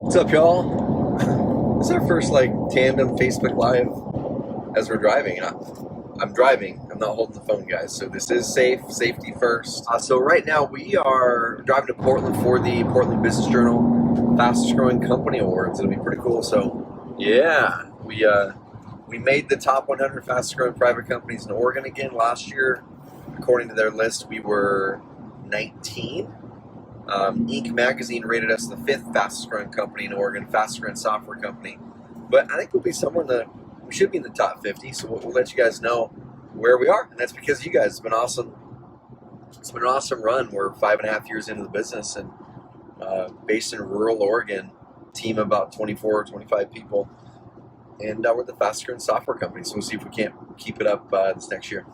What's up, y'all? This is our first tandem Facebook Live as we're driving. I'm driving. I'm not holding the phone, guys. So this is safety first. So right now we are driving to Portland for the Portland Business Journal Fastest Growing Company Awards. It'll be pretty cool. So yeah, we made the top 100 fastest growing private companies in Oregon again last year. According to their list, we were 19. Inc. magazine rated us the 5th fastest growing company in Oregon, fastest growing software company. But I think we'll be somewhere we should be in the top 50, so we'll let you guys know where we are. And that's because you guys. It's been awesome. It's been an awesome run. We're 5.5 years into the business and based in rural Oregon, team about 24 or 25 people. And we're the fastest growing software company, so we'll see if we can't keep it up this next year.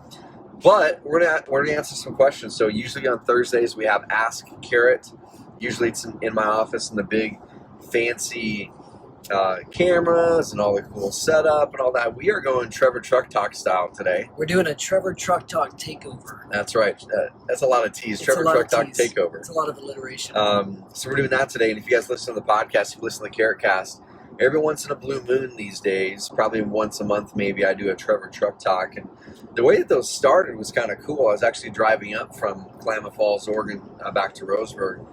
But we're gonna answer some questions. So usually on Thursdays we have Ask Carrot. Usually it's in my office in the big fancy cameras and all the cool setup and all that. We are going Trevor Truck Talk style today. We're doing a Trevor Truck Talk takeover. That's right. That's a lot of tease. Trevor Truck Talk takeover. It's a lot of alliteration. So we're doing that today. And if you guys listen to the podcast, you listen to the Carrot Cast, every once in a blue moon these days, probably once a month maybe, I do a Trevor Truck Talk. And the way that those started was kind of cool. I was actually driving up from Klamath Falls, Oregon, back to Roseburg,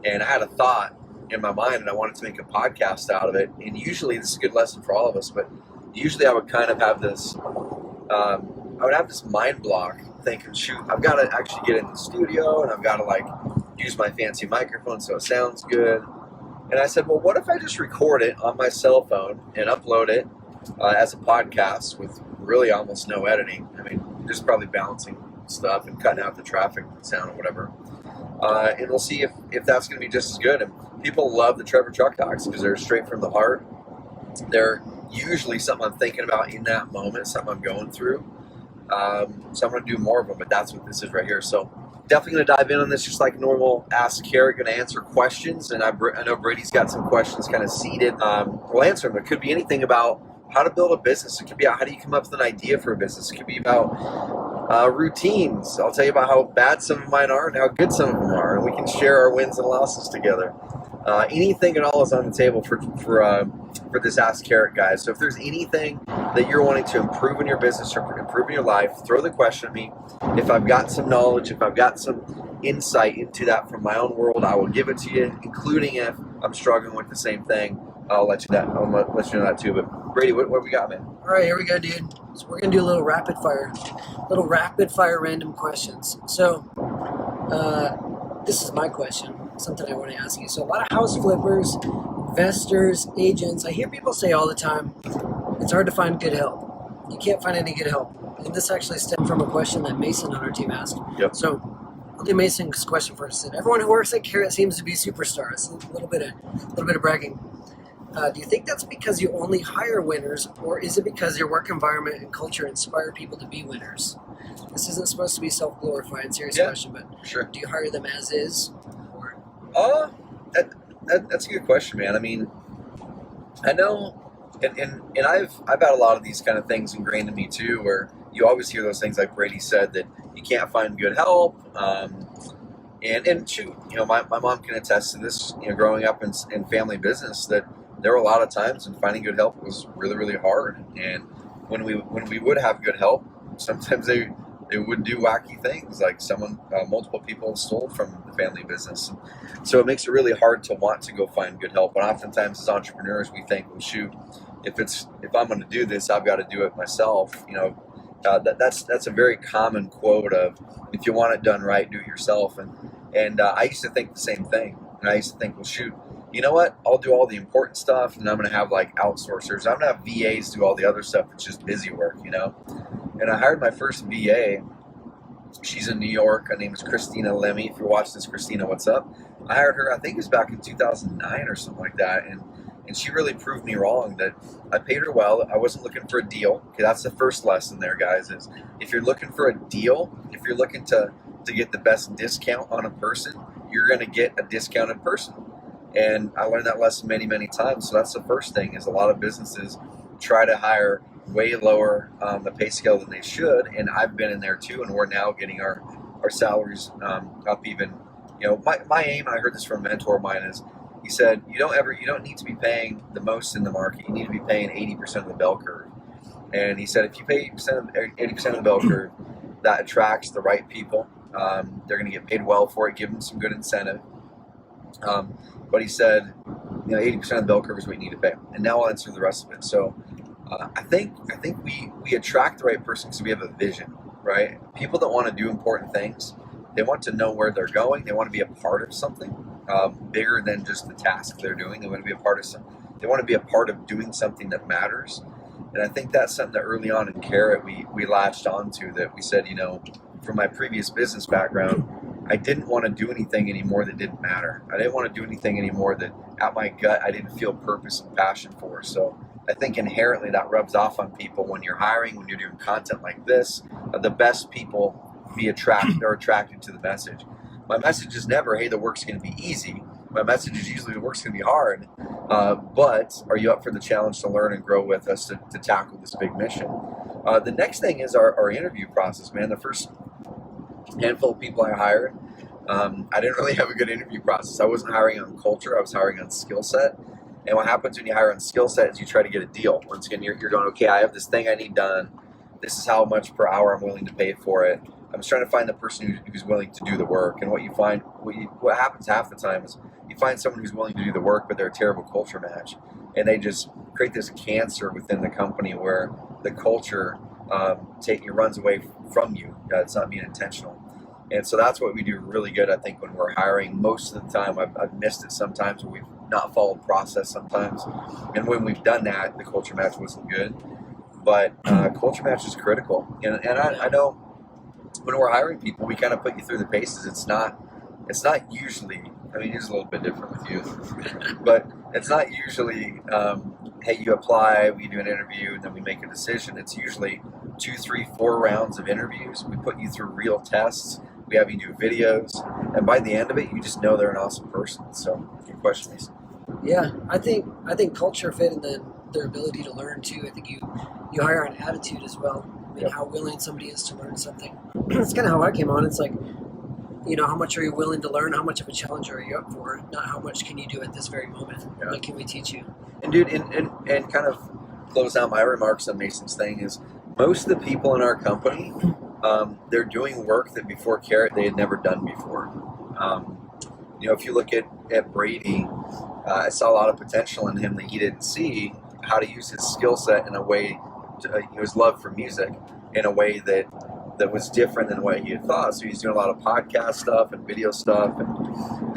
and I had a thought in my mind, and I wanted to make a podcast out of it. And usually, this is a good lesson for all of us, but usually I would kind of have this, mind block, thinking, shoot, I've got to actually get in the studio, and I've got to use my fancy microphone so it sounds good. And I said, well, what if I just record it on my cell phone and upload it as a podcast with really almost no editing? I mean, just probably balancing stuff and cutting out the traffic sound or whatever. And we'll see if that's going to be just as good. And people love the Trevor Truck Talks because they're straight from the heart. They're usually something I'm thinking about in that moment, something I'm going through. So I'm going to do more of them, but that's what this is right here. So definitely going to dive in on this just like normal. Ask Carrot, going to answer questions. And I know Brady's got some questions kind of seeded. We'll answer them. It could be anything about how to build a business. It could be how do you come up with an idea for a business. It could be about routines. I'll tell you about how bad some of mine are and how good some of them are. And we can share our wins and losses together. Anything at all is on the table for this Ask Carrot, guys. So if there's anything that you're wanting to improve in your business or improve in your life, throw the question at me. If I've got some knowledge, if I've got some insight into that from my own world, I will give it to you, including if I'm struggling with the same thing. I'll let you know that too. But Brady, what we got, man? All right, here we go, dude. So we're gonna do a little rapid fire random questions. So this is my question, something I want to ask you. So a lot of house flippers, investors, agents, I hear people say all the time, it's hard to find good help. You can't find any good help. And this actually stemmed from a question that Mason on our team asked. Yep. So I'll do Mason's question first. And everyone who works at Carrot seems to be superstars. A little bit of bragging. Do you think that's because you only hire winners, or is it because your work environment and culture inspire people to be winners? This isn't supposed to be self-glorifying, serious question, but sure. Do you hire them as is? Or? That's a good question, man. I mean, I know, and I've had a lot of these kind of things ingrained in me too, where you always hear those things like Brady said, that you can't find good help. And shoot, my mom can attest to this, growing up in family business, that there were a lot of times when finding good help was really, really hard. And when we would have good help, sometimes they would do wacky things, like multiple people stole from the family business. So it makes it really hard to want to go find good help. And oftentimes as entrepreneurs, we think, well, shoot, if I'm going to do this, I've got to do it myself. That's a very common quote of, if you want it done right, do it yourself. And I used to think the same thing. And I used to think, well, shoot, you know what? I'll do all the important stuff, and I'm going to have outsourcers. I'm going to have VAs do all the other stuff. It's just busy work, And I hired my first VA. She's in New York. Her name is Christina Lemmy. If you're watching this, Christina, what's up? I hired her, I think it was back in 2009 or something like that. And she really proved me wrong, that I paid her well. I wasn't looking for a deal. Okay, that's the first lesson there, guys, is if you're looking for a deal, if you're looking to get the best discount on a person, you're going to get a discounted person. And I learned that lesson many, many times. So that's the first thing, is a lot of businesses try to hire way lower the pay scale than they should. And I've been in there too, and we're now getting our salaries up even. My aim, and I heard this from a mentor of mine, is he said, you don't need to be paying the most in the market. You need to be paying 80% of the bell curve. And he said, if you pay 80% of the bell curve, that attracts the right people. They're going to get paid well for it. Give them some good incentive. But he said, 80% of the bell curve is what you need to pay. And now I'll answer the rest of it. So I think we attract the right person because we have a vision, right? People that want to do important things, they want to know where they're going. They want to be a part of something bigger than just the task they're doing. They want to be a part of They want to be a part of doing something that matters. And I think that's something that early on in Carrot we latched onto, that we said, from my previous business background, I didn't want to do anything anymore that didn't matter. I didn't want to do anything anymore that at my gut I didn't feel purpose and passion for. So I think inherently that rubs off on people when you're hiring, when you're doing content like this. The best people are attracted to the message. My message is never, hey, the work's going to be easy. My message is usually the work's going to be hard, but are you up for the challenge to learn and grow with us to tackle this big mission? The next thing is our interview process, man. The first handful of people I hired, I didn't really have a good interview process. I wasn't hiring on culture. I was hiring on skill set. And what happens when you hire on skill set is you try to get a deal. Once again, you're going, okay, I have this thing I need done. This is how much per hour I'm willing to pay for it. I'm just trying to find the person who's willing to do the work. And what happens half the time is you find someone who's willing to do the work, but they're a terrible culture match. And they just create this cancer within the company where the culture runs away from you. It's not being intentional. And so that's what we do really good, I think, when we're hiring. Most of the time, I've missed it sometimes, where we've not followed process sometimes. And when we've done that, the culture match wasn't good. But culture match is critical. And I know when we're hiring people, we kind of put you through the paces. It's not usually, it's a little bit different with you, but it's not usually, hey, you apply, we do an interview, and then we make a decision. It's usually 2, 3, 4 rounds of interviews. We put you through real tests. We have you do videos, and by the end of it, you just know they're an awesome person. So, good question, Lisa. Yeah, I think culture fit, and then their ability to learn too. I think you hire on attitude as well. Yep. How willing somebody is to learn something. That's kind of how I came on. It's like, how much are you willing to learn? How much of a challenge are you up for? Not how much can you do at this very moment. Yeah. What can we teach you? And dude, and kind of close out my remarks on Mason's thing is, most of the people in our company, they're doing work that before Carrot they had never done before. If you look at Brady, I saw a lot of potential in him that he didn't see, how to use his skill set in a way, his love for music, in a way that was different than what he had thought. So he's doing a lot of podcast stuff and video stuff,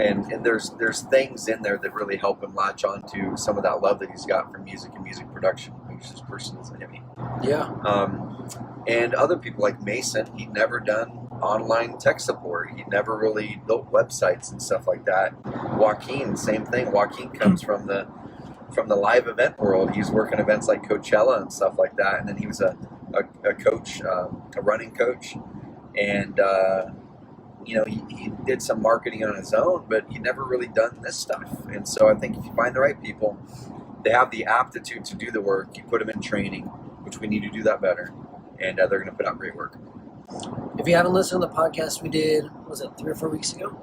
and there's things in there that really help him latch on to some of that love that he's got for music and music production, which is personal to him. Yeah. And other people like Mason, he'd never done online tech support. He'd never really built websites and stuff like that. Joaquin, same thing. Joaquin comes from the live event world. He's working events like Coachella and stuff like that. And then he was a coach, a running coach. And, he did some marketing on his own, but he'd never really done this stuff. And so I think if you find the right people, they have the aptitude to do the work. You put them in training, which we need to do that better. And they're going to put out great work. If you haven't listened to the podcast we did, was it 3 or 4 weeks ago?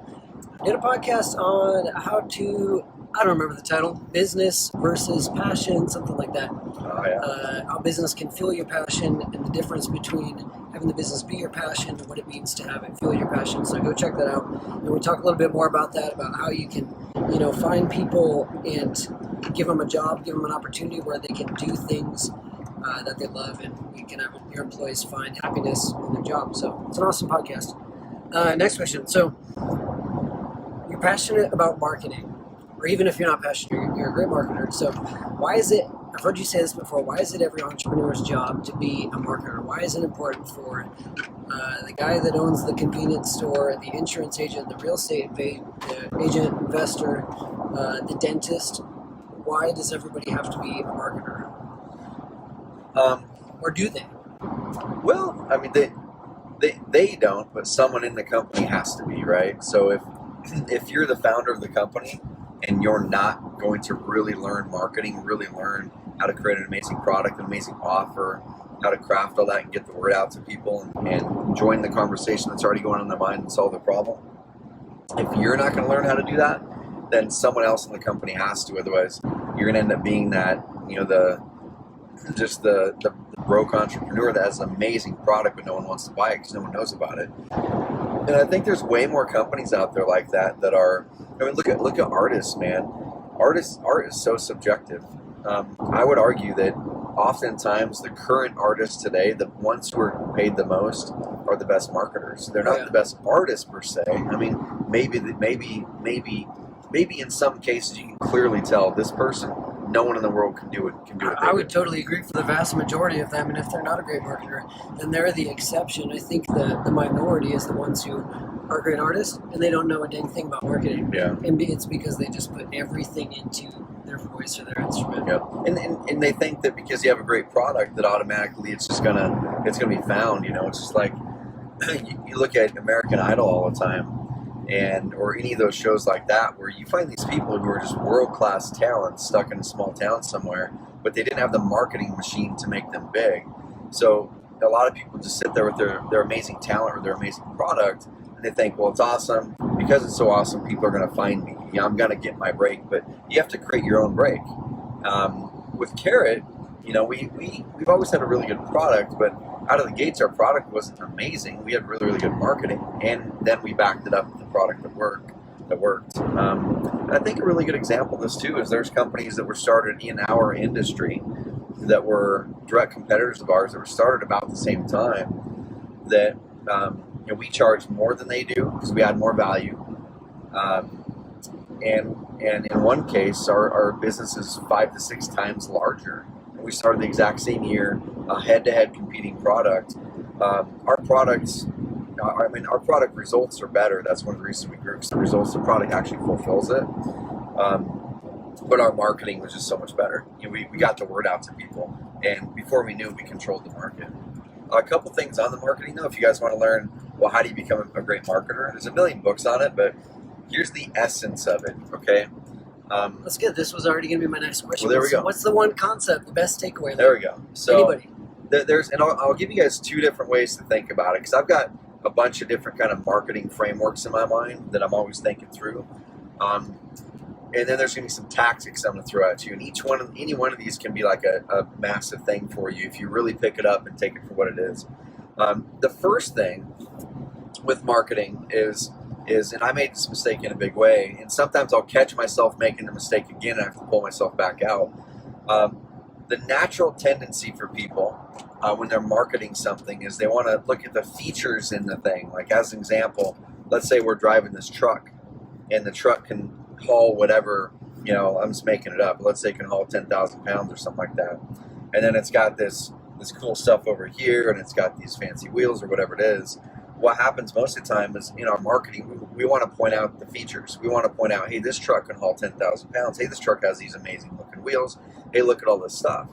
I did a podcast on how to, I don't remember the title, business versus passion, something like that. Oh, yeah. How business can fuel your passion, and the difference between having the business be your passion and what it means to have it fuel your passion. So go check that out. And we talk a little bit more about that, about how you can, find people and give them a job, give them an opportunity where they can do things that they love, and you can have your employees find happiness in their job. So it's an awesome podcast. Next question. So you're passionate about marketing, or even if you're not passionate, you're a great marketer. So why is it, I've heard you say this before, why is it every entrepreneur's job to be a marketer? Why is it important for the guy that owns the convenience store, the insurance agent, the real estate agent, investor, the dentist? Why does everybody have to be a marketer? Or do they? Well, they don't, but someone in the company has to be, right? So if you're the founder of the company and you're not going to really learn marketing, really learn how to create an amazing product, an amazing offer, how to craft all that and get the word out to people and join the conversation that's already going on in their mind and solve the problem. If you're not going to learn how to do that, then someone else in the company has to. Otherwise, you're going to end up being that, the broke entrepreneur that has an amazing product, but no one wants to buy it because no one knows about it. And I think there's way more companies out there like that are. I mean, look at artists, man. Art is so subjective. I would argue that oftentimes the current artists today, the ones who are paid the most, are the best marketers. They're not the best artists per se. I mean, maybe in some cases you can clearly tell this person, no one in the world can do it. I would totally agree for the vast majority of them, and if they're not a great marketer, then they're the exception. I think the minority is the ones who are great artists and they don't know a dang thing about marketing. Yeah. And it's because they just put everything into their voice or their instrument. Yeah. And they think that because you have a great product that automatically it's gonna be found. It's just like you look at American Idol all the time, or any of those shows like that, where you find these people who are just world-class talents stuck in a small town somewhere, but they didn't have the marketing machine to make them big. So a lot of people just sit there with their amazing talent or their amazing product, and they think, well, it's awesome. Because it's so awesome, people are going to find me. Yeah, I'm going to get my break, but you have to create your own break. With Carrot, we've always had a really good product, but out of the gates, our product wasn't amazing. We had really, really good marketing, and then we backed it up with the product that worked. And I think a really good example of this too is there's companies that were started in our industry that were direct competitors of ours that were started about the same time. That we charge more than they do because we add more value. And in one case, our business is 5 to 6 times larger. And we started the exact same year, a head-to-head competing product. Our product results are better. That's one of the reasons we grew, because the results, the product actually fulfills it. But our marketing was just so much better. We got the word out to people, and before we knew, we controlled the market. A couple things on the marketing, though, if you guys want to learn, well, how do you become a great marketer? There's a million books on it, but here's the essence of it, okay? That's good. This was already going to be my next question. Well, there we go. What's the one concept, the best takeaway? There we go. So anybody. And I'll give you guys 2 different ways to think about it, because I've got a bunch of different kind of marketing frameworks in my mind that I'm always thinking through. And then there's going to be some tactics I'm going to throw at you. And any one of these can be like a massive thing for you if you really pick it up and take it for what it is. The first thing with marketing is, and I made this mistake in a big way, and sometimes I'll catch myself making the mistake again and I have to pull myself back out. The natural tendency for people when they're marketing something is they want to look at the features in the thing. Like, as an example, let's say we're driving this truck, and the truck can haul whatever, I'm just making it up. Let's say it can haul 10,000 pounds or something like that. And then it's got this cool stuff over here, and it's got these fancy wheels or whatever it is. What happens most of the time is in our marketing, we want to point out the features. We want to point out, hey, this truck can haul 10,000 pounds. Hey, this truck has these amazing looking wheels. Hey, look at all this stuff.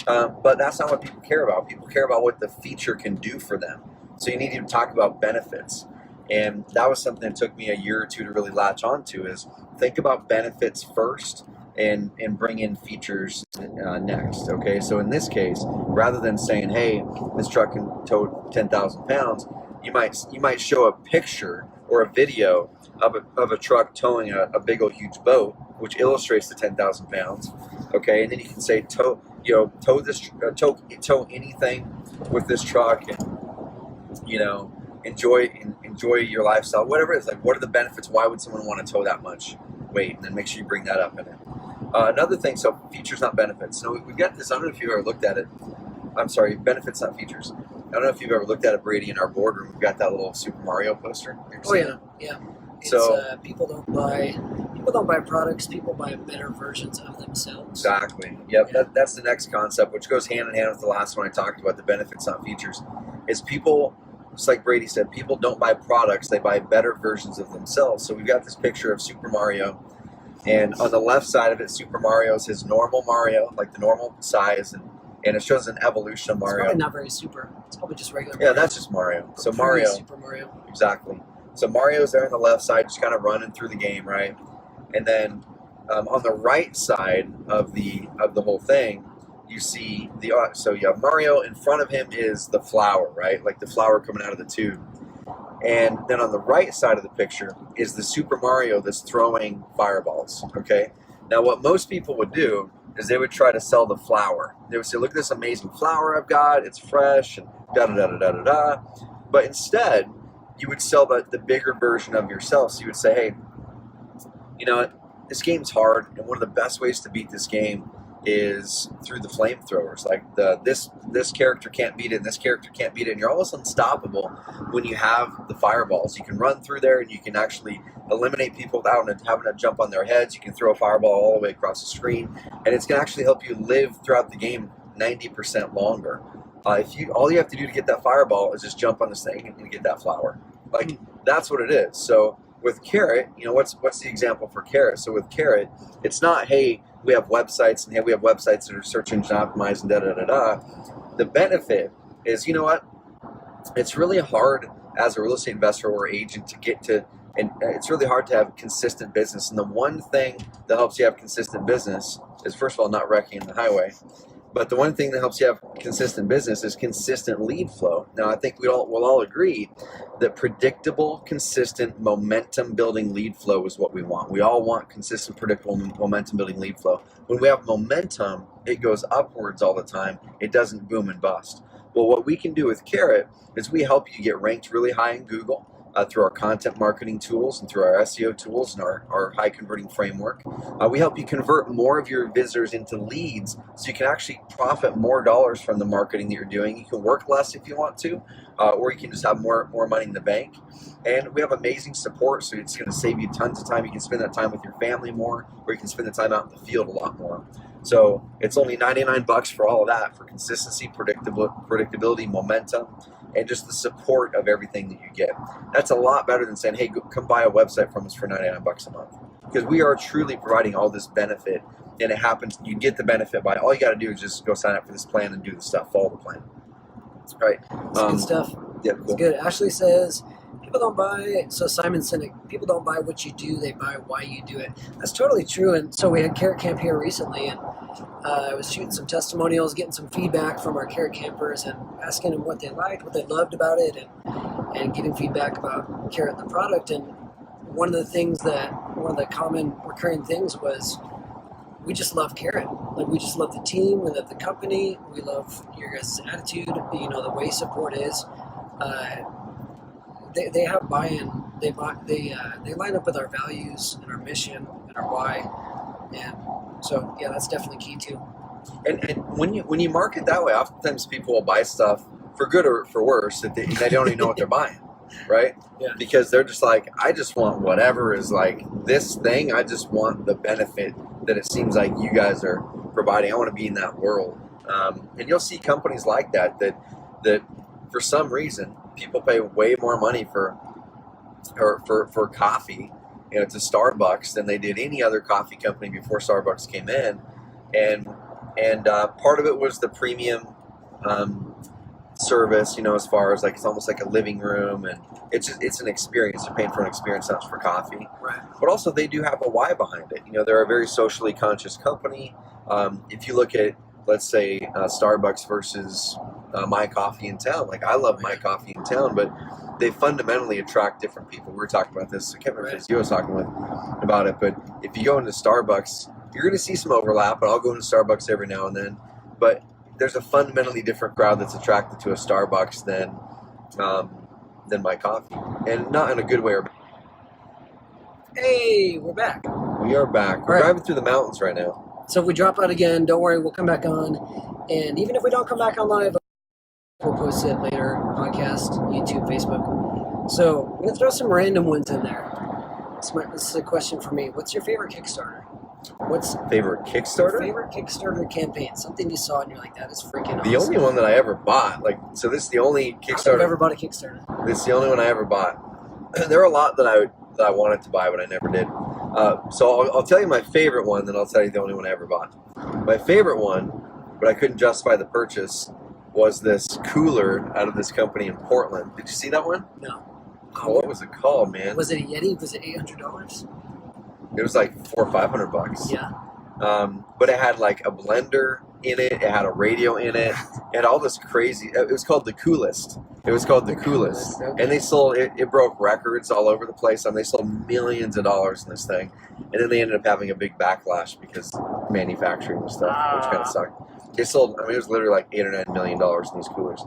But that's not what people care about. People care about what the feature can do for them. So you need to talk about benefits. And that was something that took me a year or 2 to really latch onto, is think about benefits first and bring in features next. Okay, so in this case, rather than saying, hey, this truck can tow 10,000 pounds, you might show a picture or a video of a truck towing a big old huge boat, which illustrates the 10,000 pounds. Okay, and then you can say tow anything with this truck, and enjoy your lifestyle, whatever it is. Like, what are the benefits? Why would someone want to tow that much weight? And then make sure you bring that up in it. Another thing, so features, not benefits. So we've got this. I don't know if you've ever looked at it. I'm sorry, benefits, not features. I don't know if you've ever looked at it, Brady, in our boardroom. We've got that little Super Mario poster. Oh yeah. So people don't buy products. People buy better versions of themselves. Exactly. Yep. Yeah. That's the next concept, which goes hand in hand with the last one I talked about, the benefits, not features. Is people, just like Brady said, people don't buy products, they buy better versions of themselves. So we've got this picture of Super Mario, and on the left side of it, Super Mario is his normal Mario, like the normal size, and it shows an evolution of Mario. It's probably not very super. It's probably just regular Yeah, Mario. that's just Mario. So Pretty Mario. Super Mario. Exactly. So Mario's there on the left side, just kind of running through the game, right? And then on the right side of the whole thing, you see so you have Mario. In front of him is the flower, right? Like the flower coming out of the tube. And then on the right side of the picture is the Super Mario that's throwing fireballs, okay? Now what most people would do is they would try to sell the flower. They would say, look at this amazing flower I've got, it's fresh, and da-da-da-da-da-da-da. But instead, you would sell the bigger version of yourself. So you would say, hey, you know what, this game's hard, and one of the best ways to beat this game is through the flamethrowers. Like this character can't beat it, and this character can't beat it, and you're almost unstoppable when you have the fireballs. You can run through there, and you can actually eliminate people without having to jump on their heads. You can throw a fireball all the way across the screen, and it's going to actually help you live throughout the game 90% longer. All you have to do to get that fireball is just jump on this thing and get that flower. Like, that's what it is. So with Carrot, you know, what's the example for Carrot? So with Carrot, it's not, hey, we have websites, and hey, we have websites that are search engine optimized and da-da-da-da. The benefit is, you know what, it's really hard as a real estate investor or agent to get to, and it's really hard to have consistent business. And the one thing that helps you have consistent business is, first of all, not wrecking in the highway. But the one thing that helps you have consistent business is consistent lead flow. Now, I think we'll all agree that predictable, consistent, momentum-building lead flow is what we want. We all want consistent, predictable, momentum-building lead flow. When we have momentum, it goes upwards all the time. It doesn't boom and bust. Well, what we can do with Carrot is we help you get ranked really high in Google through our content marketing tools and through our SEO tools and our high converting framework. We help you convert more of your visitors into leads so you can actually profit more dollars from the marketing that you're doing. You can work less if you want to, or you can just have more money in the bank. And we have amazing support, so it's going to save you tons of time. You can spend that time with your family more, or you can spend the time out in the field a lot more. So it's only $99 for all of that, for consistency, predictability, momentum, and just the support of everything that you get. That's a lot better than saying, hey, come buy a website from us for $99 a month. Because we are truly providing all this benefit, and it happens, you get the benefit by, all you got to do is just go sign up for this plan and do the stuff, follow the plan. Right. That's good stuff. Yeah, cool. It's good. Ashley says, people don't buy, so Simon Sinek, people don't buy what you do, they buy why you do it. That's totally true. And so we had Carrot Camp here recently, and I was shooting some testimonials, getting some feedback from our Carrot Campers, and asking them what they liked, what they loved about it, and getting feedback about Carrot the product. And one of the common recurring things was, we just love Carrot. Like, we just love the team, we love the company, we love your guys' attitude, you know, the way support is. They have buy-in. They line up with our values and our mission and our why, and so yeah, that's definitely key too. And when you market that way, oftentimes people will buy stuff for good or for worse that they don't even know what they're buying, right? Yeah. Because they're just like, I just want whatever is like this thing. I just want the benefit that it seems like you guys are providing. I want to be in that world, and you'll see companies like that for some reason people pay way more money for coffee, you know, to Starbucks than they did any other coffee company before Starbucks came in, and part of it was the premium service, you know, as far as like it's almost like a living room, and it's an experience. You're paying for an experience, not just for coffee. Right. But also they do have a why behind it. You know, they're a very socially conscious company. If you look at, let's say, Starbucks versus My Coffee in Town. Like, I love My Coffee in Town, but they fundamentally attract different people. We were talking about this. I can't remember if it was you I was talking with about it, but if you go into Starbucks, you're going to see some overlap, but I'll go into Starbucks every now and then. But there's a fundamentally different crowd that's attracted to a Starbucks than My Coffee, and not in a good way. Hey, we're back. We are back. We're driving through the mountains right now. So if we drop out again, don't worry, we'll come back on. And even if we don't come back on live, we'll post it later, podcast, YouTube, Facebook. So I'm going to throw some random ones in there. This is a question for me. What's your favorite Kickstarter? What's favorite Kickstarter? Your favorite Kickstarter campaign? Something you saw and you're like, that is freaking awesome. The only one that I ever bought. Like, so this is the only Kickstarter. I've ever bought a Kickstarter. This is the only one I ever bought. There are a lot that I wanted to buy, but I never did. So I'll tell you my favorite one, then I'll tell you the only one I ever bought. My favorite one, but I couldn't justify the purchase, was this cooler out of this company in Portland. Did you see that one? No. Oh, what was it called, man? Was it a Yeti? Was it $800? It was like $400 or $500. Yeah. But it had like a blender in it. It had a radio in it. It had all this crazy. It was called the Coolest. It was called the Coolest, Okay. and they sold it. It broke records all over the place. They sold millions of dollars in this thing, and then they ended up having a big backlash because manufacturing and stuff, which kind of sucked. They sold. I mean, it was literally like $8 or $9 million in these coolers.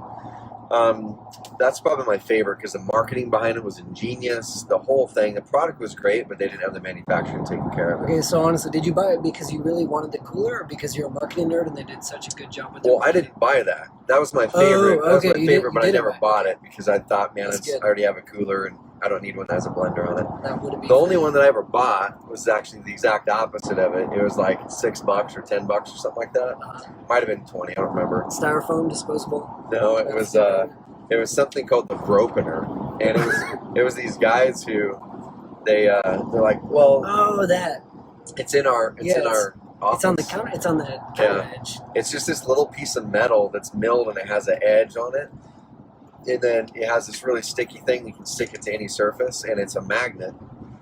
That's probably my favorite because the marketing behind it was ingenious. The whole thing, the product was great, but they didn't have the manufacturing taken care of it. Okay, so honestly, did you buy it because you really wanted the cooler, or because you're a marketing nerd and they did such a good job with it? Well, I didn't buy that. That was my favorite. Oh, okay. That was my favorite, but I never buy it. bought it because I thought, man, That's I good. already have a cooler and I don't need one that has a blender on it. That would be The only one that I ever bought was actually the exact opposite of it. It was like $6 or $10 or something like that. Might have been 20. I don't remember. Styrofoam disposable. No, it was something called the Bropener, and it was these guys who they're like, well, Oh, that. it's in our office. It's on the counter. It's on the counter edge. It's just this little piece of metal that's milled and it has an edge on it, and then it has this really sticky thing you can stick it to any surface, and it's a magnet.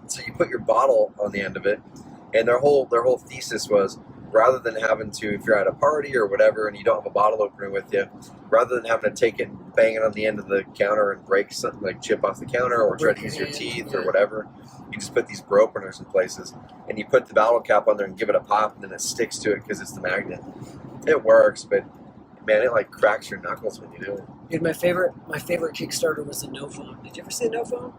So you put your bottle on the end of it, and their whole thesis was, rather than having to, if you're at a party or whatever and you don't have a bottle opener with you, rather than having to take it and bang it on the end of the counter and break something, like chip off the counter or try to use your teeth or whatever, you just put these bro openers in places and you put the bottle cap on there and give it a pop, and then it sticks to it because it's the magnet. It works, but man, it like cracks your knuckles when you do it. Dude, my favorite Kickstarter was the No Phone. Did you ever see the No Phone?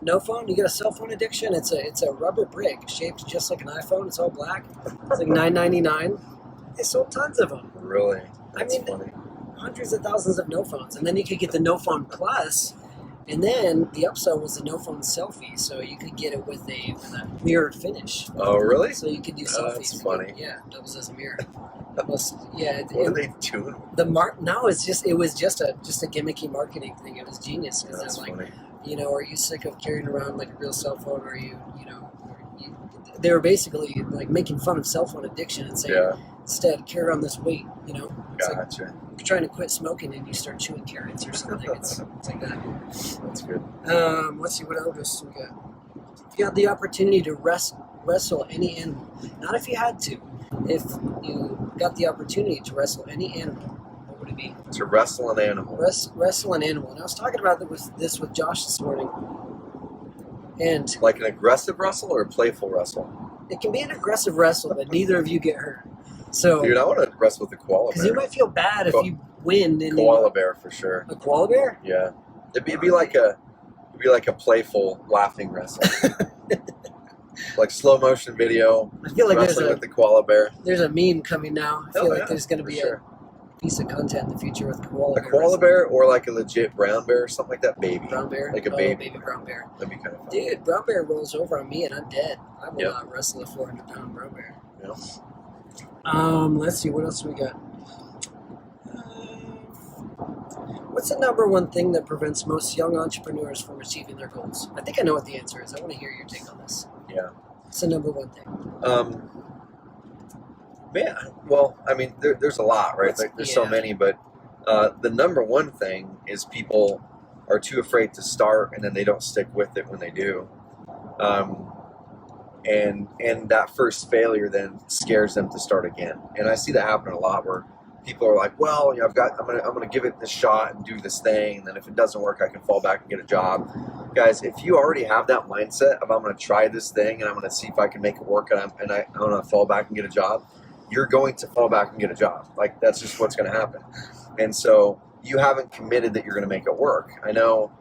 No Phone. You get a cell phone addiction. It's a rubber brick shaped just like an iPhone. It's all black. It's like $9.99. They sold tons of them. Really? That's mean, funny. Hundreds of thousands of No Phones, and then you could get the No Phone Plus, and then the upsell was the No Phone Selfie, so you could get it with a mirrored finish. Oh, really? So you could do selfies. That's funny. Yeah, doubles as a mirror. What are they doing? No, it was just a gimmicky marketing thing. It was genius because That's they're like, funny. are you sick of carrying around like a real cell phone? Or they were basically like making fun of cell phone addiction and saying, instead, carry around this weight. It's like Gotcha. you're trying to quit smoking and you start chewing carrots or something. It's like that. That's good. Let's see what else we got. If you had the opportunity to wrestle any animal, not if you had to, if you got the opportunity to wrestle any animal, what would it be? To wrestle an animal. Wrestle an animal. And I was talking about this with Josh this morning. And Like an aggressive wrestle or a playful wrestle? it can be an aggressive wrestle, but neither of you get hurt. So, Dude, I want to wrestle with a koala because bear. you might feel bad if you win. And Koala bear for sure. A koala bear? Yeah, it'd be like a playful laughing wrestle, like slow motion video. I feel like wrestling with the koala bear. there's a meme coming now. I feel like there's going to be a piece of content in the future with koala A bear. koala bear or like a legit brown bear or something like that. Baby. Brown bear? Like a baby. Baby brown bear. That'd be kind of fun. Dude, brown bear rolls over on me and I'm dead. I will Yep. not wrestle a 400-pound brown bear. Yeah. Let's see, what else we got? What's the number one thing that prevents most young entrepreneurs from achieving their goals? I think I know what the answer is. I want to hear your take on this. Yeah. What's the number one thing? Man, well, I mean, there's a lot, right? Like, there's so many, but the number one thing is people are too afraid to start, and then they don't stick with it when they do. And that first failure then scares them to start again. And I see that happen a lot where people are like, well, I'm gonna give it this shot and do this thing, and then if it doesn't work, I can fall back and get a job. Guys, if you already have that mindset of I'm gonna try this thing and I'm gonna see if I can make it work and I'm gonna fall back and get a job, you're going to fall back and get a job. Like, that's just what's gonna happen. And so you haven't committed that you're gonna make it work. I know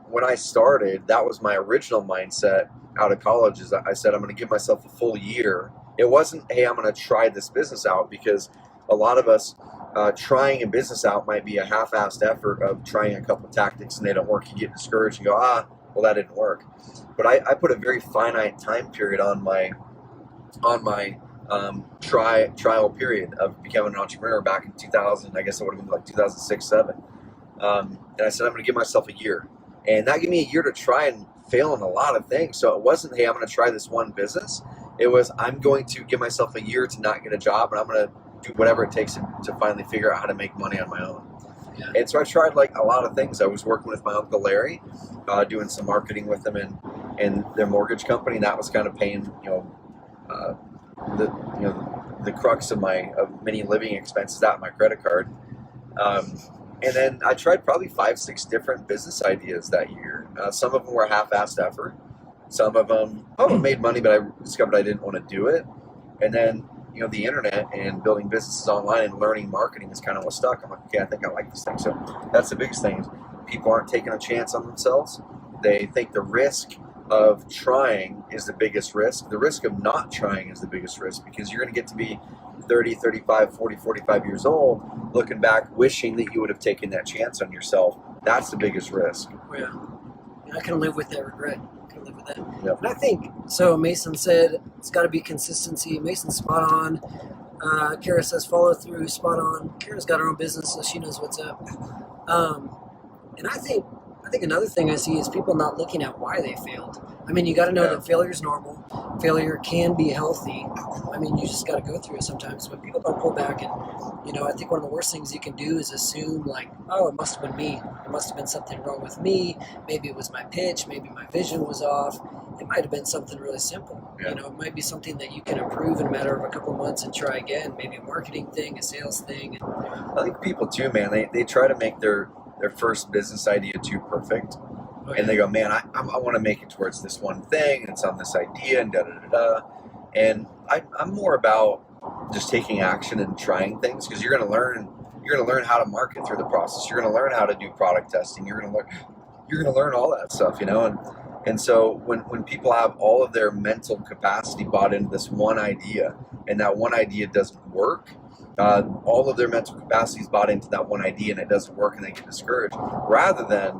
when I started, that was my original mindset out of college. Is I said I'm gonna give myself a full year. It wasn't, hey, I'm gonna try this business out, because a lot of us trying a business out might be a half-assed effort of trying a couple of tactics and they don't work. You get discouraged and go, well, that didn't work. But I put a very finite time period on my trial period of becoming an entrepreneur back in 2000. I guess it would have been like 2006, 7. And I said, I'm going to give myself a year. And that gave me a year to try and fail in a lot of things. So it wasn't, hey, I'm going to try this one business. It was, I'm going to give myself a year to not get a job, and I'm going to do whatever it takes to finally figure out how to make money on my own. Yeah. And so I tried like a lot of things. I was working with my Uncle Larry, doing some marketing with him and their mortgage company. And that was kind of paying, the the crux of many living expenses out of my credit card. And then I tried probably 5, 6 different business ideas that year. Some of them were half-assed effort. Some of them, it made money, but I discovered I didn't want to do it. And then, the internet and building businesses online and learning marketing is kind of what stuck. I'm like, okay, I think I like this thing. So that's the biggest thing. People aren't taking a chance on themselves. They think the risk of trying is the biggest risk. The risk of not trying is the biggest risk, because you're going to get to be 30, 35, 40, 45 years old, looking back, wishing that you would have taken that chance on yourself. That's the biggest risk. Yeah. I can live with that regret. I can live with that. Yep. And I think, so Mason said it's got to be consistency. Mason's spot on. Kara says follow through, spot on. Kara's got her own business, so she knows what's up. And I think another thing I see is people not looking at why they failed. I mean, you got to know that failure is normal. Failure can be healthy. I mean, you just got to go through it sometimes. But people don't pull back, and I think one of the worst things you can do is assume like, oh, it must have been me. It must have been something wrong with me. Maybe it was my pitch. Maybe my vision was off. It might have been something really simple. Yeah. It might be something that you can improve in a matter of a couple months and try again. Maybe a marketing thing, a sales thing. I think people too, man, they try to make their first business idea too perfect. And they go, man, I want to make it towards this one thing, and it's on this idea, and da-da-da-da. And I'm more about just taking action and trying things, because you're going to learn how to market through the process. You're going to learn how to do product testing. You're going to learn all that stuff, And so when people have all of their mental capacity bought into this one idea, and that one idea doesn't work, all of their mental capacity is bought into that one idea, and it doesn't work, and they get discouraged. Rather than,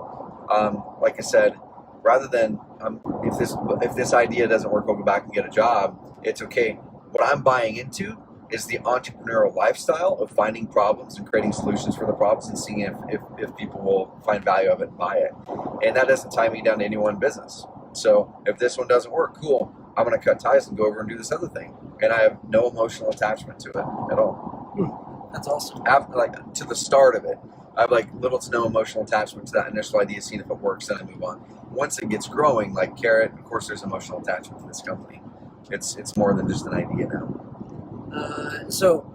like I said, if this idea doesn't work, I'll go back and get a job. It's okay. What I'm buying into is the entrepreneurial lifestyle of finding problems and creating solutions for the problems, and seeing if people will find value of it and buy it. And that doesn't tie me down to any one business. So if this one doesn't work, cool. I'm going to cut ties and go over and do this other thing. And I have no emotional attachment to it at all. That's awesome. To the start of it, I have little to no emotional attachment to that initial idea, seeing if it works, then I move on. Once it gets growing, like Carrot, of course there's emotional attachment to this company. It's more than just an idea now. So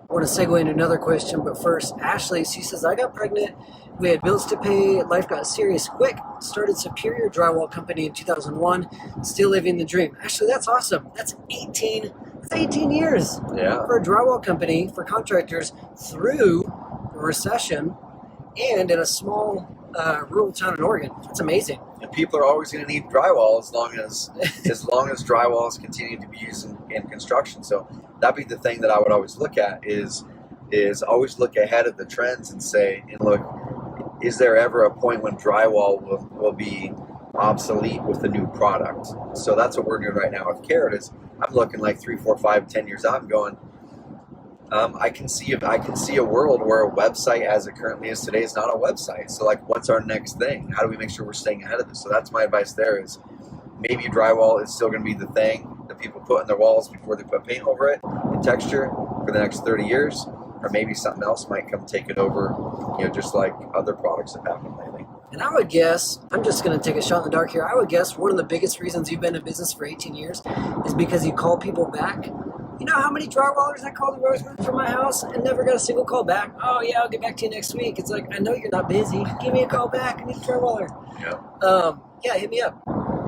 I want to segue into another question, but first, Ashley, she says, I got pregnant, we had bills to pay, life got serious quick, started Superior Drywall Company in 2001, still living the dream. Ashley, that's awesome. That's 18 years for a drywall company, for contractors, through a recession and in a small rural town in Oregon. That's amazing. And people are always going to need drywall as long as drywall is continuing to be used in construction. So that'd be the thing that I would always look at is always look ahead of the trends and say, and look, is there ever a point when drywall will be obsolete with the new product? So that's what we're doing right now with Carrot. Is I'm looking 3, 4, 5, 10 years out and going, I can see a world where a website as it currently is today is not a website. So what's our next thing? How do we make sure we're staying ahead of this? So that's my advice there, is maybe drywall is still going to be the thing that people put in their walls before they put paint over it and texture for the next 30 years. Or maybe something else might come take it over, just like other products have happened lately. And I would guess, I'm just going to take a shot in the dark here, I would guess one of the biggest reasons you've been in business for 18 years is because you call people back. You know how many drywallers I called in Roseburg from my house and never got a single call back? Oh yeah, I'll get back to you next week. It's I know you're not busy. Give me a call back. I need a drywall. Yeah, hit me up.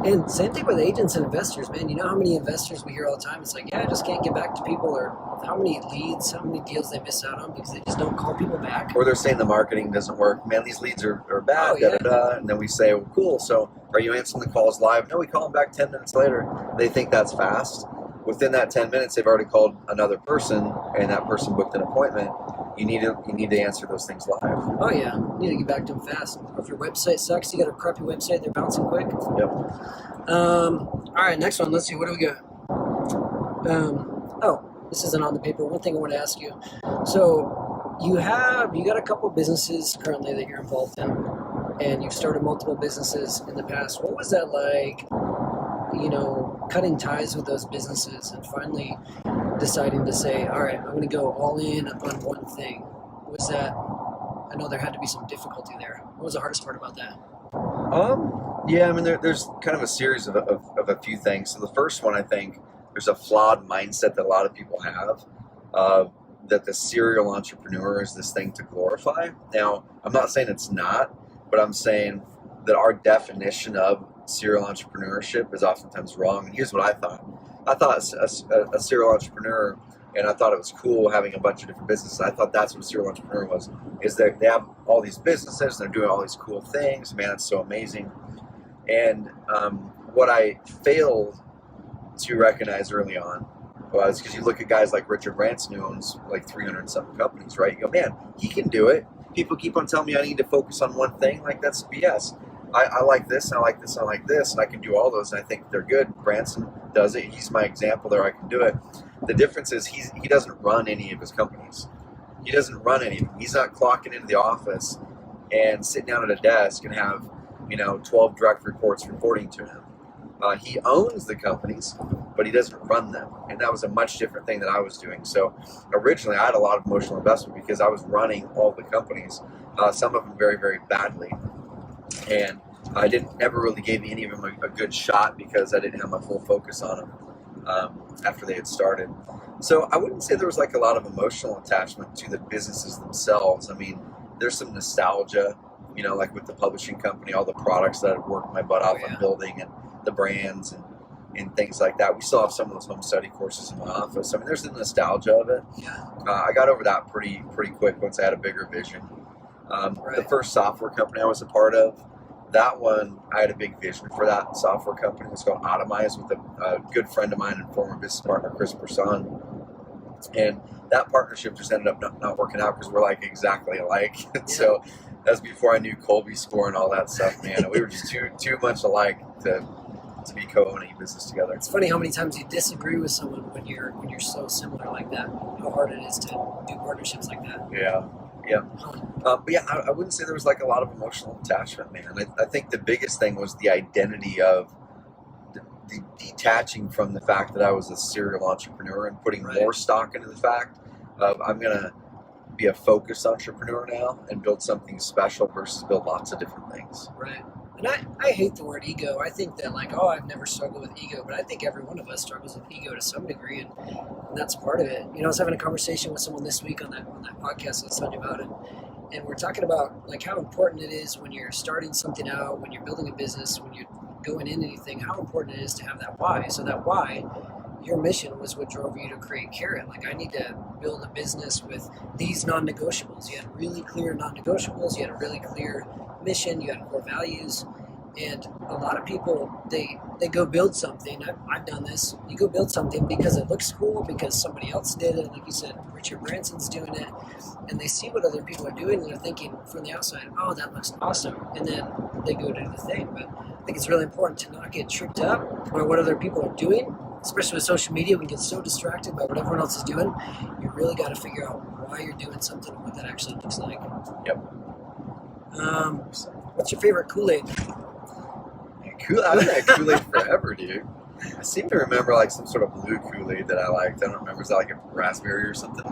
And same thing with agents and investors, man. You know how many investors we hear all the time? It's I just can't get back to people, or how many leads, how many deals they miss out on because they just don't call people back. Or they're saying the marketing doesn't work. Man, these leads are bad, And then we say, well, cool, so are you answering the calls live? No, we call them back 10 minutes later. They think that's fast. Within that 10 minutes, they've already called another person, and that person booked an appointment. You need to answer those things live. Oh yeah, you need to get back to them fast. If your website sucks, you got a crappy website, they're bouncing quick. Yep. All right, next one. Let's see. What do we got? This isn't on the paper. One thing I want to ask you. So you got a couple businesses currently that you're involved in, and you've started multiple businesses in the past. What was that like? Cutting ties with those businesses and finally deciding to say, all right, I'm going to go all in on one thing. Was that, I know there had to be some difficulty there. What was the hardest part about that? Yeah, I mean, there's kind of a series of a few things. So the first one, I think, there's a flawed mindset that a lot of people have, that the serial entrepreneur is this thing to glorify. Now, I'm not saying it's not, but I'm saying that our definition of serial entrepreneurship is oftentimes wrong. And here's what I thought. I thought a serial entrepreneur, and I thought it was cool having a bunch of different businesses. I thought that's what a serial entrepreneur was, is that they have all these businesses, and they're doing all these cool things. Man, it's so amazing. And what I failed to recognize early on was, because you look at guys like Richard Branson, who owns like 300-something companies, right? You go, man, he can do it. People keep on telling me I need to focus on one thing. Like, that's BS. I like this, and I like this, and I like this, and I can do all those, and I think they're good. Branson does it. He's my example there. I can do it. The difference is he doesn't run any of his companies. He doesn't run any of them. He's not clocking into the office and sitting down at a desk and have 12 direct reports reporting to him. He owns the companies, but he doesn't run them. And that was a much different thing that I was doing. So originally I had a lot of emotional investment because I was running all the companies, some of them very, very badly. And I never really gave any of them a good shot because I didn't have my full focus on them after they had started. So I wouldn't say there was like a lot of emotional attachment to the businesses themselves. I mean, there's some nostalgia, like with the publishing company, all the products that I've worked my butt off on building, and the brands and things like that. We still have some of those home study courses in my office. I mean, there's the nostalgia of it. I got over that pretty quick once I had a bigger vision. The first software company I was a part of, that one, I had a big vision for that software company. It was called Automize, with a good friend of mine and former business partner, Chris Person. And that partnership just ended up not working out because we're like exactly alike. So that was before I knew Colby score and all that stuff, man. We were just too much alike to be co-owning a business together. It's funny how many times you disagree with someone when you're so similar like that. How hard it is to do partnerships like that. Yeah. But yeah, I wouldn't say there was like a lot of emotional attachment, man. I think the biggest thing was the identity of detaching from the fact that I was a serial entrepreneur and putting more stock into the fact of I'm going to be a focused entrepreneur now and build something special versus build lots of different things. Right. And I hate the word ego. I think that I've never struggled with ego, but I think every one of us struggles with ego to some degree, and that's part of it. I was having a conversation with someone this week on that podcast I was telling you about, and we're talking about like how important it is when you're starting something out, when you're building a business, when you're going into anything, how important it is to have that why. So that why, your mission, was what drove you to create Carrot. Like, I need to build a business with these non-negotiables. You had really clear non-negotiables. You had a really clear mission. You had core values. And a lot of people, they go build something. I've done this. You go build something because it looks cool, because somebody else did it. Like you said, Richard Branson's doing it. And they see what other people are doing, and they're thinking from the outside, oh, that looks awesome. And then they go do the thing. But I think it's really important to not get tripped up by what other people are doing. Especially with social media, we get so distracted by what everyone else is doing. You really got to figure out why you're doing something and what that actually looks like. Yep. What's your favorite Kool-Aid? I've had Kool-Aid forever, dude. I seem to remember like some sort of blue Kool-Aid that I liked. I don't remember. Is that like a raspberry or something?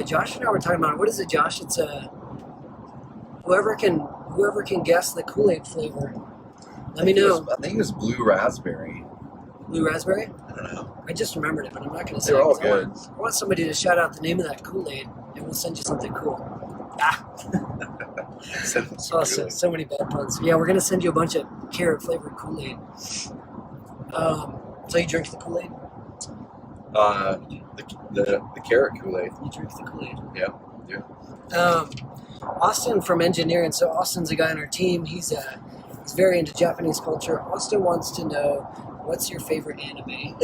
Josh and I were talking about it. What is it, Josh? It's whoever can guess the Kool-Aid flavor. Let me know. I think it was blue raspberry. Blue raspberry? I don't know. I just remembered it, but I'm not going to say They're it. all good. I want somebody to shout out the name of that Kool-Aid, and we'll send you something cool. So many bad puns. Yeah, we're going to send you a bunch of carrot-flavored Kool-Aid. So you drink the Kool-Aid? The carrot Kool-Aid. You drink the Kool-Aid? Yeah. Austin from engineering. So Austin's a guy on our team. He's very into Japanese culture. Austin wants to know, what's your favorite anime?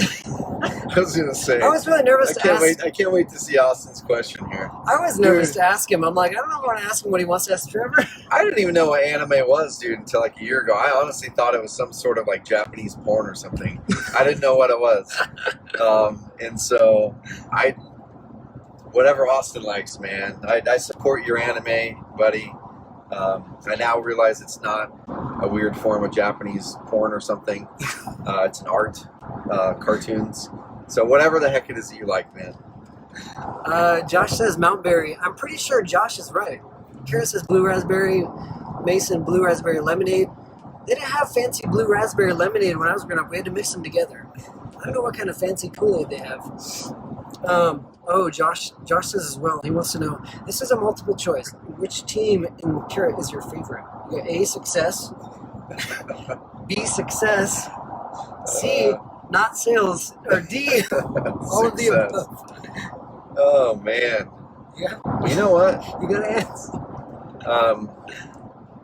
I was gonna say. I was really nervous to ask. I can't wait to see Austin's question here. I was nervous to ask him. I'm like, I don't know if I want to ask him what he wants to ask Trevor. I didn't even know what anime was, dude, until like a year ago. I honestly thought it was some sort of like Japanese porn or something. I didn't know what it was, and so whatever Austin likes, man. I support your anime, buddy. I now realize it's not a weird form of Japanese porn or something. It's an art, cartoons. So whatever the heck it is that you like, man. Josh says Mount Berry. I'm pretty sure Josh is right. Kara says blue raspberry. Mason, blue raspberry lemonade. They didn't have fancy blue raspberry lemonade when I was growing up. We had to mix them together. I don't know what kind of fancy Kool-Aid they have. Josh says as well. He wants to know. This is a multiple choice. Which team in Carrot is your favorite? You got A, success. B, success. C, not sales. Or D, all of the above. Oh man. Yeah. You know what? You gotta answer.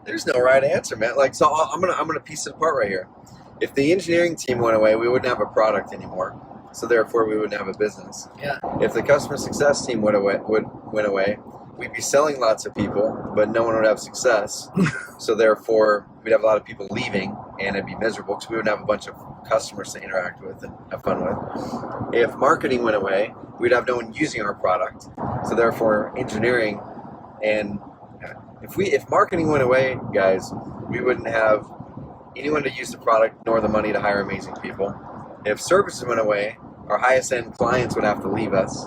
There's no right answer, man. Like, so I'm gonna piece it apart right here. If the engineering team went away, we wouldn't have a product anymore. So therefore, we wouldn't have a business. Yeah. If the customer success team went away, we'd be selling lots of people, but no one would have success. So therefore, we'd have a lot of people leaving, and it'd be miserable because we wouldn't have a bunch of customers to interact with and have fun with. If marketing went away, we'd have no one using our product. So therefore, engineering and if marketing went away, guys, we wouldn't have anyone to use the product nor the money to hire amazing people. If services went away, our highest end clients would have to leave us.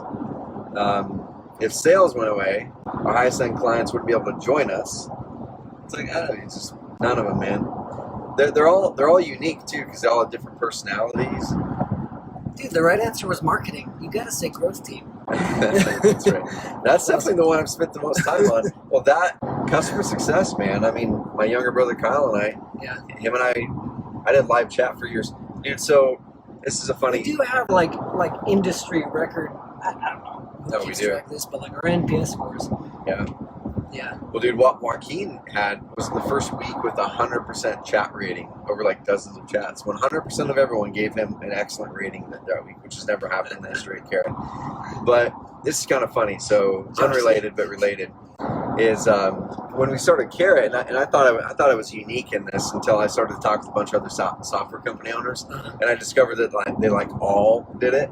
If sales went away, our highest end clients wouldn't be able to join us. It's like, I don't know, it's just none of them, man. They're all unique too because they all have different personalities. Dude, the right answer was marketing. You gotta say growth team. That's right. That's definitely the one I've spent the most time on. Well, that customer success, man. I mean, my younger brother Kyle and him and I did live chat for years, dude. So this is a funny. We do have like industry record. I don't know. No, we do. Like this, but like our NPS scores. Yeah. Yeah. Well, dude, what Joaquin had was the first week with 100% chat rating over like dozens of chats. 100% of everyone gave him an excellent rating that week, which has never happened in the history of Carrot. But this is kind of funny. So unrelated but related is when we started Carrot, and I thought I was unique in this until I started to talk to a bunch of other software company owners, and I discovered that they all did it.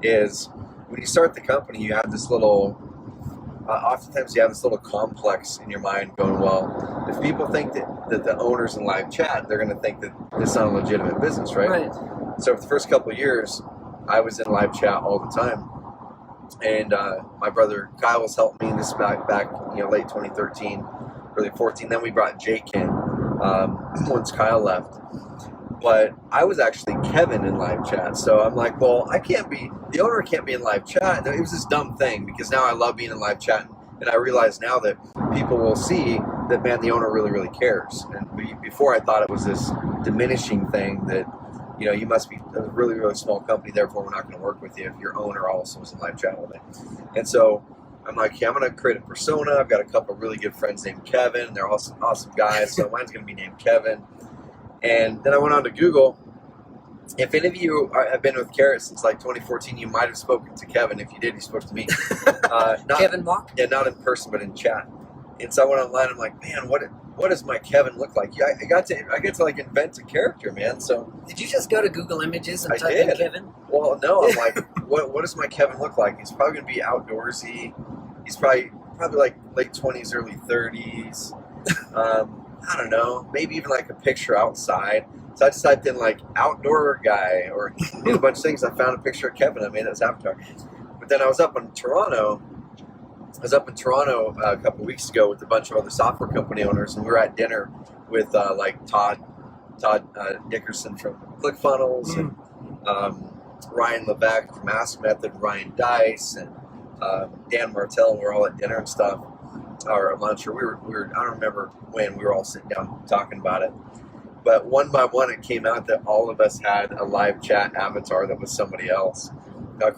Is when you start the company, you have this little. Oftentimes you have this little complex in your mind going, well, if people think that the owner's in live chat, they're going to think that this is not a legitimate business, right? Right. So for the first couple of years, I was in live chat all the time. And my brother Kyle was helping me. This back late 2013, early 14. Then we brought Jake in once Kyle left. But I was actually Kevin in live chat. So I'm like, well, the owner can't be in live chat. It was this dumb thing because now I love being in live chat. And I realize now that people will see that, man, the owner really, really cares. And before I thought it was this diminishing thing that, you must be a really, really small company, therefore we're not going to work with you if your owner also is in live chat all day. And so I'm like, I'm going to create a persona. I've got a couple of really good friends named Kevin. They're awesome guys. So mine's going to be named Kevin. And then I went on to Google. If any of you have been with Carrot since like 2014, you might have spoken to Kevin. If you did, you spoke to me. Kevin Mock? Yeah, not in person, but in chat. And so I went online. I'm like, man, what does my Kevin look like? Yeah, I get to like invent a character, man. So did you just go to Google Images and I type did. in Kevin? Well, no. I'm like, what does my Kevin look like? He's probably gonna be outdoorsy. He's probably like late 20s, early 30s. I don't know, maybe even like a picture outside. So I just typed in like outdoor guy or a bunch of things. I found a picture of Kevin. I made his avatar. But then I was up in Toronto. A couple of weeks ago with a bunch of other software company owners, and we were at dinner with like Todd Dickerson from ClickFunnels and Ryan Levesque from Ask Method, Ryan Dice, and Dan Martell. And we were all at dinner and stuff. Or at lunch, or we were I don't remember when, we were all sitting down talking about it. But one by one, it came out that all of us had a live chat avatar that was somebody else,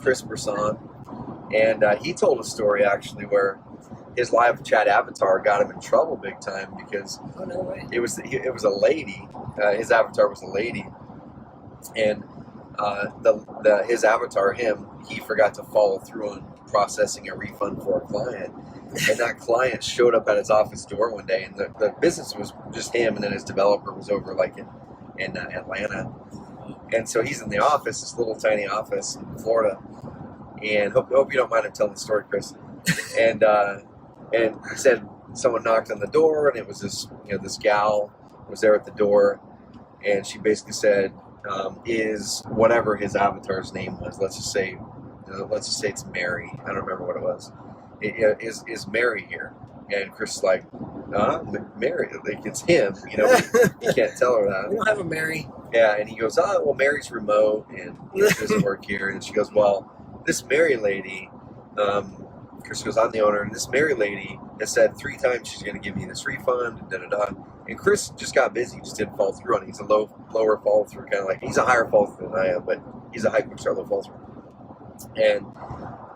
Chris Brisson. And he told a story actually where his live chat avatar got him in trouble big time because it was a lady. His avatar was a lady, and his avatar, he forgot to follow through on processing a refund for a client. And that client showed up at his office door one day, and the business was just him, and then his developer was over like in Atlanta. And so he's in the office, this little tiny office in Florida. And hope you don't mind him telling the story, Chris. And he said someone knocked on the door, and it was this gal was there at the door, and she basically said, "Is whatever his avatar's name was? Let's just say it's Mary. I don't remember what it was. Is Mary here?" And Chris is like, Mary, like it's him, you know, you can't tell her that. We don't have a Mary. Yeah, and he goes, well, Mary's remote, and she doesn't work here. And she goes, well, this Mary lady, Chris goes, I'm the owner, and this Mary lady has said 3 times she's going to give me this refund, and da-da-da. And Chris just got busy, just didn't fall through on it. He's a lower fall through, kind of like, he's a higher fall through than I am, but he's a high quick start, low fall through. And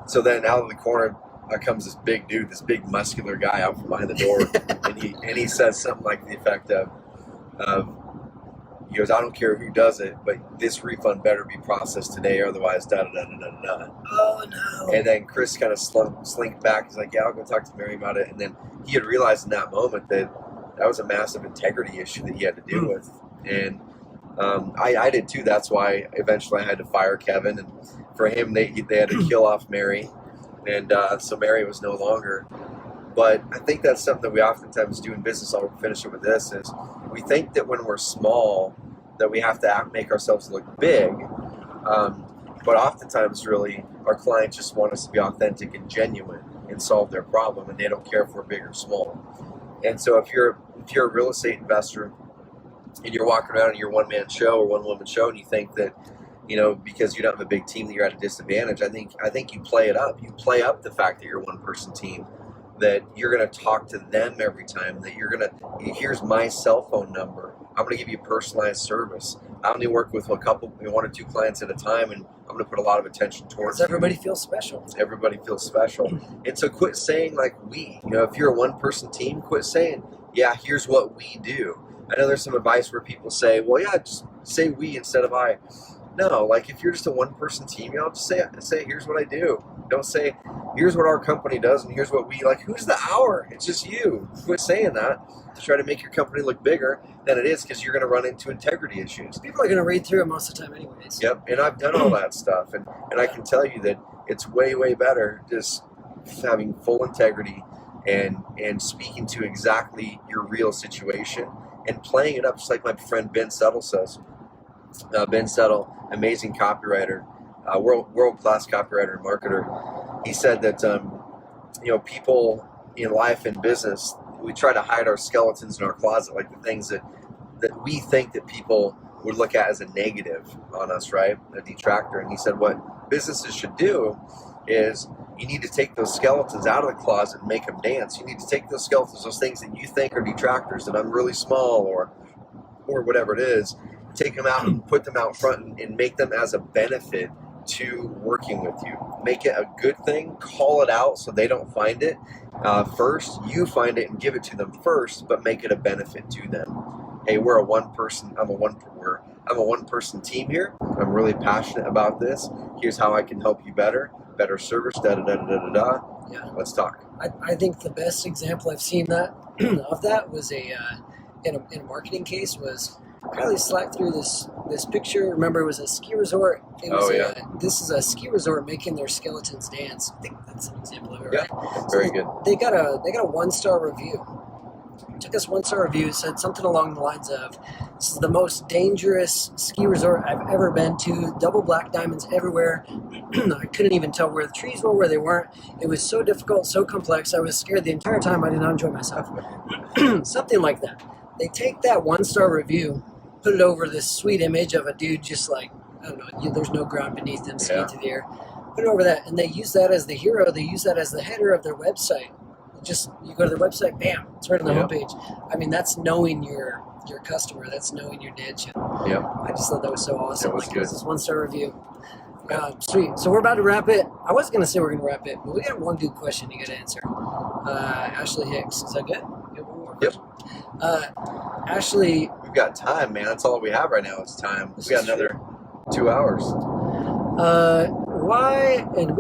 so then out of the corner comes this big dude, this big muscular guy out from behind the door, and he says something like the effect of, he goes, I don't care who does it, but this refund better be processed today, or otherwise da-da-da-da-da-da. Oh, no. And then Chris kind of slinked back. He's like, yeah, I'll go talk to Mary about it. And then he had realized in that moment that was a massive integrity issue that he had to deal with. And I did too. That's why eventually I had to fire Kevin. And for him, they had to kill off Mary. And so Mary was no longer. But I think that's something that we oftentimes do in business. I'll finish it with this, is we think that when we're small that we have to make ourselves look big. But oftentimes, really, our clients just want us to be authentic and genuine and solve their problem, and they don't care if we're big or small. And so if you're a real estate investor and you're walking around in your one-man show or one-woman show and you think that, you know, because you don't have a big team that you're at a disadvantage, I think you play it up. You play up the fact that you're a one-person team, that you're going to talk to them every time, that here's my cell phone number. I'm going to give you personalized service. I only work with 1 or 2 clients at a time, and I'm going to put a lot of attention towards everybody feels special. Everybody feels special. And so quit saying like we. You know, if you're a one-person team, quit saying, yeah, here's what we do. I know there's some advice where people say, well, yeah, just say we instead of I. No, like if you're just a one-person team, you know, just say here's what I do. Don't say here's what our company does and here's what we like. Who's the our? It's just you. Quit saying that to try to make your company look bigger than it is, because you're going to run into integrity issues. People are going to read through it most of the time anyways. Yep, and I've done all that stuff, and I can tell you that it's way, way better just having full integrity and speaking to exactly your real situation and playing it up, just like my friend Ben Settle says. Ben Settle, amazing copywriter, world-class copywriter and marketer. He said that you know, people in life and business, we try to hide our skeletons in our closet, like the things that we think that people would look at as a negative on us, right? A detractor. And he said what businesses should do is you need to take those skeletons out of the closet and make them dance. You need to take those skeletons, those things that you think are detractors, that I'm really small or whatever it is, take them out and put them out front and make them as a benefit to working with you. Make it a good thing, call it out so they don't find it first. You find it and give it to them first, but make it a benefit to them. Hey, I'm a one-person team here. I'm really passionate about this. Here's how I can help you better service, da-da-da-da-da-da. Yeah. Let's talk. I think the best example I've seen of that was in a marketing case was Kylie slacked through this picture. Remember, it was a ski resort. This is a ski resort making their skeletons dance. I think that's an example of it, right? Yeah, very good. They got a 1-star review. Took us 1-star review, said something along the lines of, this is the most dangerous ski resort I've ever been to. Double black diamonds everywhere. I couldn't even tell where the trees were, where they weren't. It was so difficult, so complex. I was scared the entire time. I did not enjoy myself. Something like that. They take that 1-star review, put it over this sweet image of a dude just like, I don't know, there's no ground beneath them, skiing through the air. Put it over that, and they use that as the hero. They use that as the header of their website. Just, you go to their website, bam, it's right on the homepage. I mean, that's knowing your your customer. That's knowing your niche. And Yep. I just thought that was so awesome. That was good. This is 1-star review. Sweet. So we're about to wrap it. I was going to say we're going to wrap it, but we got one good question you got to answer. Ashley Hicks. Is that good? Yep. Ashley. We've got time, man. That's all we have right now is time. We got another 2 hours. Why, and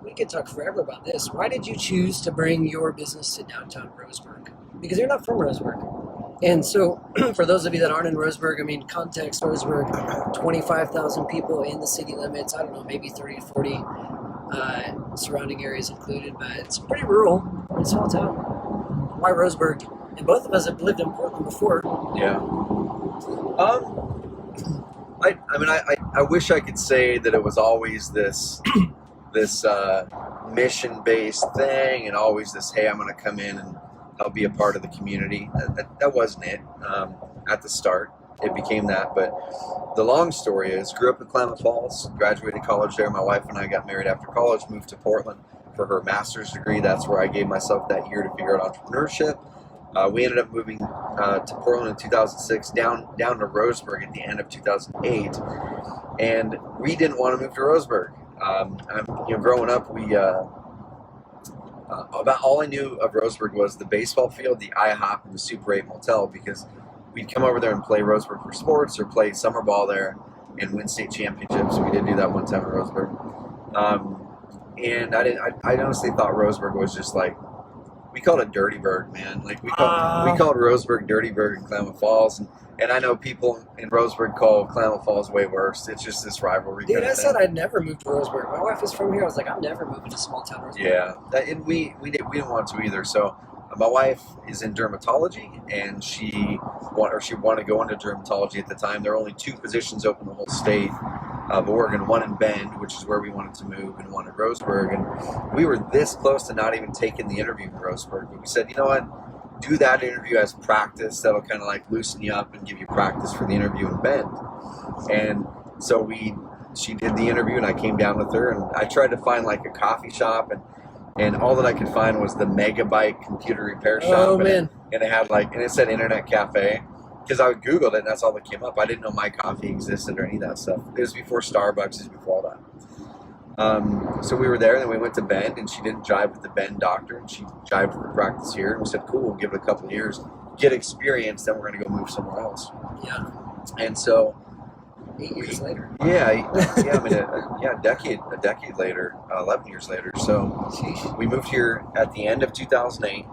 we could talk forever about this. Why did you choose to bring your business to downtown Roseburg? Because you're not from Roseburg. And so, for those of you that aren't in Roseburg, I mean, context, Roseburg, 25,000 people in the city limits. I don't know, maybe 30 to 40 surrounding areas included, but it's pretty rural, pretty small town. Why Roseburg? And both of us have lived in Portland before. Yeah. I wish I could say that it was always this this mission-based thing, and always this, hey, I'm going to come in and I'll be a part of the community. That wasn't it at the start. It became that, but the long story is, grew up in Klamath Falls, graduated college there. My wife and I got married after college, moved to Portland for her master's degree. That's where I gave myself that year to figure out entrepreneurship. We ended up moving to Portland in 2006, down to Roseburg at the end of 2008, and we didn't want to move to Roseburg. Growing up, we about all I knew of Roseburg was the baseball field, the IHOP, and the Super 8 motel, because we'd come over there and play Roseburg for sports or play summer ball there and win state championships. We did do that one time in Roseburg. And I honestly thought Roseburg was just like, we called it Dirtyburg, man. Like we called Roseburg Dirtyburg in Klamath Falls, and I know people in Roseburg call Klamath Falls way worse. It's just this rivalry. Dude, I said I'd never move to Roseburg. My wife is from here. I was like, I'm never moving to small town Roseburg. Yeah, and we didn't want to either. So my wife is in dermatology, and she wanted to go into dermatology at the time. There were only 2 positions open in the whole state of Oregon, one in Bend, which is where we wanted to move, and one in Roseburg. And we were this close to not even taking the interview in Roseburg. But we said, you know what? Do that interview as practice. That'll kind of like loosen you up and give you practice for the interview in Bend. And so she did the interview, and I came down with her, and I tried to find like a coffee shop, and all that I could find was the Megabyte computer repair shop. Oh, man. And it had and it said internet cafe, because I Googled it and that's all that came up. I didn't know My Coffee existed or any of that stuff. It was before Starbucks, it was before all that. So we were there, and then we went to Bend, and she didn't jive with the Bend doctor, and she jived with the practice here. And we said, cool, we'll give it a couple of years, get experience, then we're going to go move somewhere else. Yeah. And so 8 years later. Yeah, I mean, a decade later, 11 years later. So Sheesh. we moved here at the end of 2008.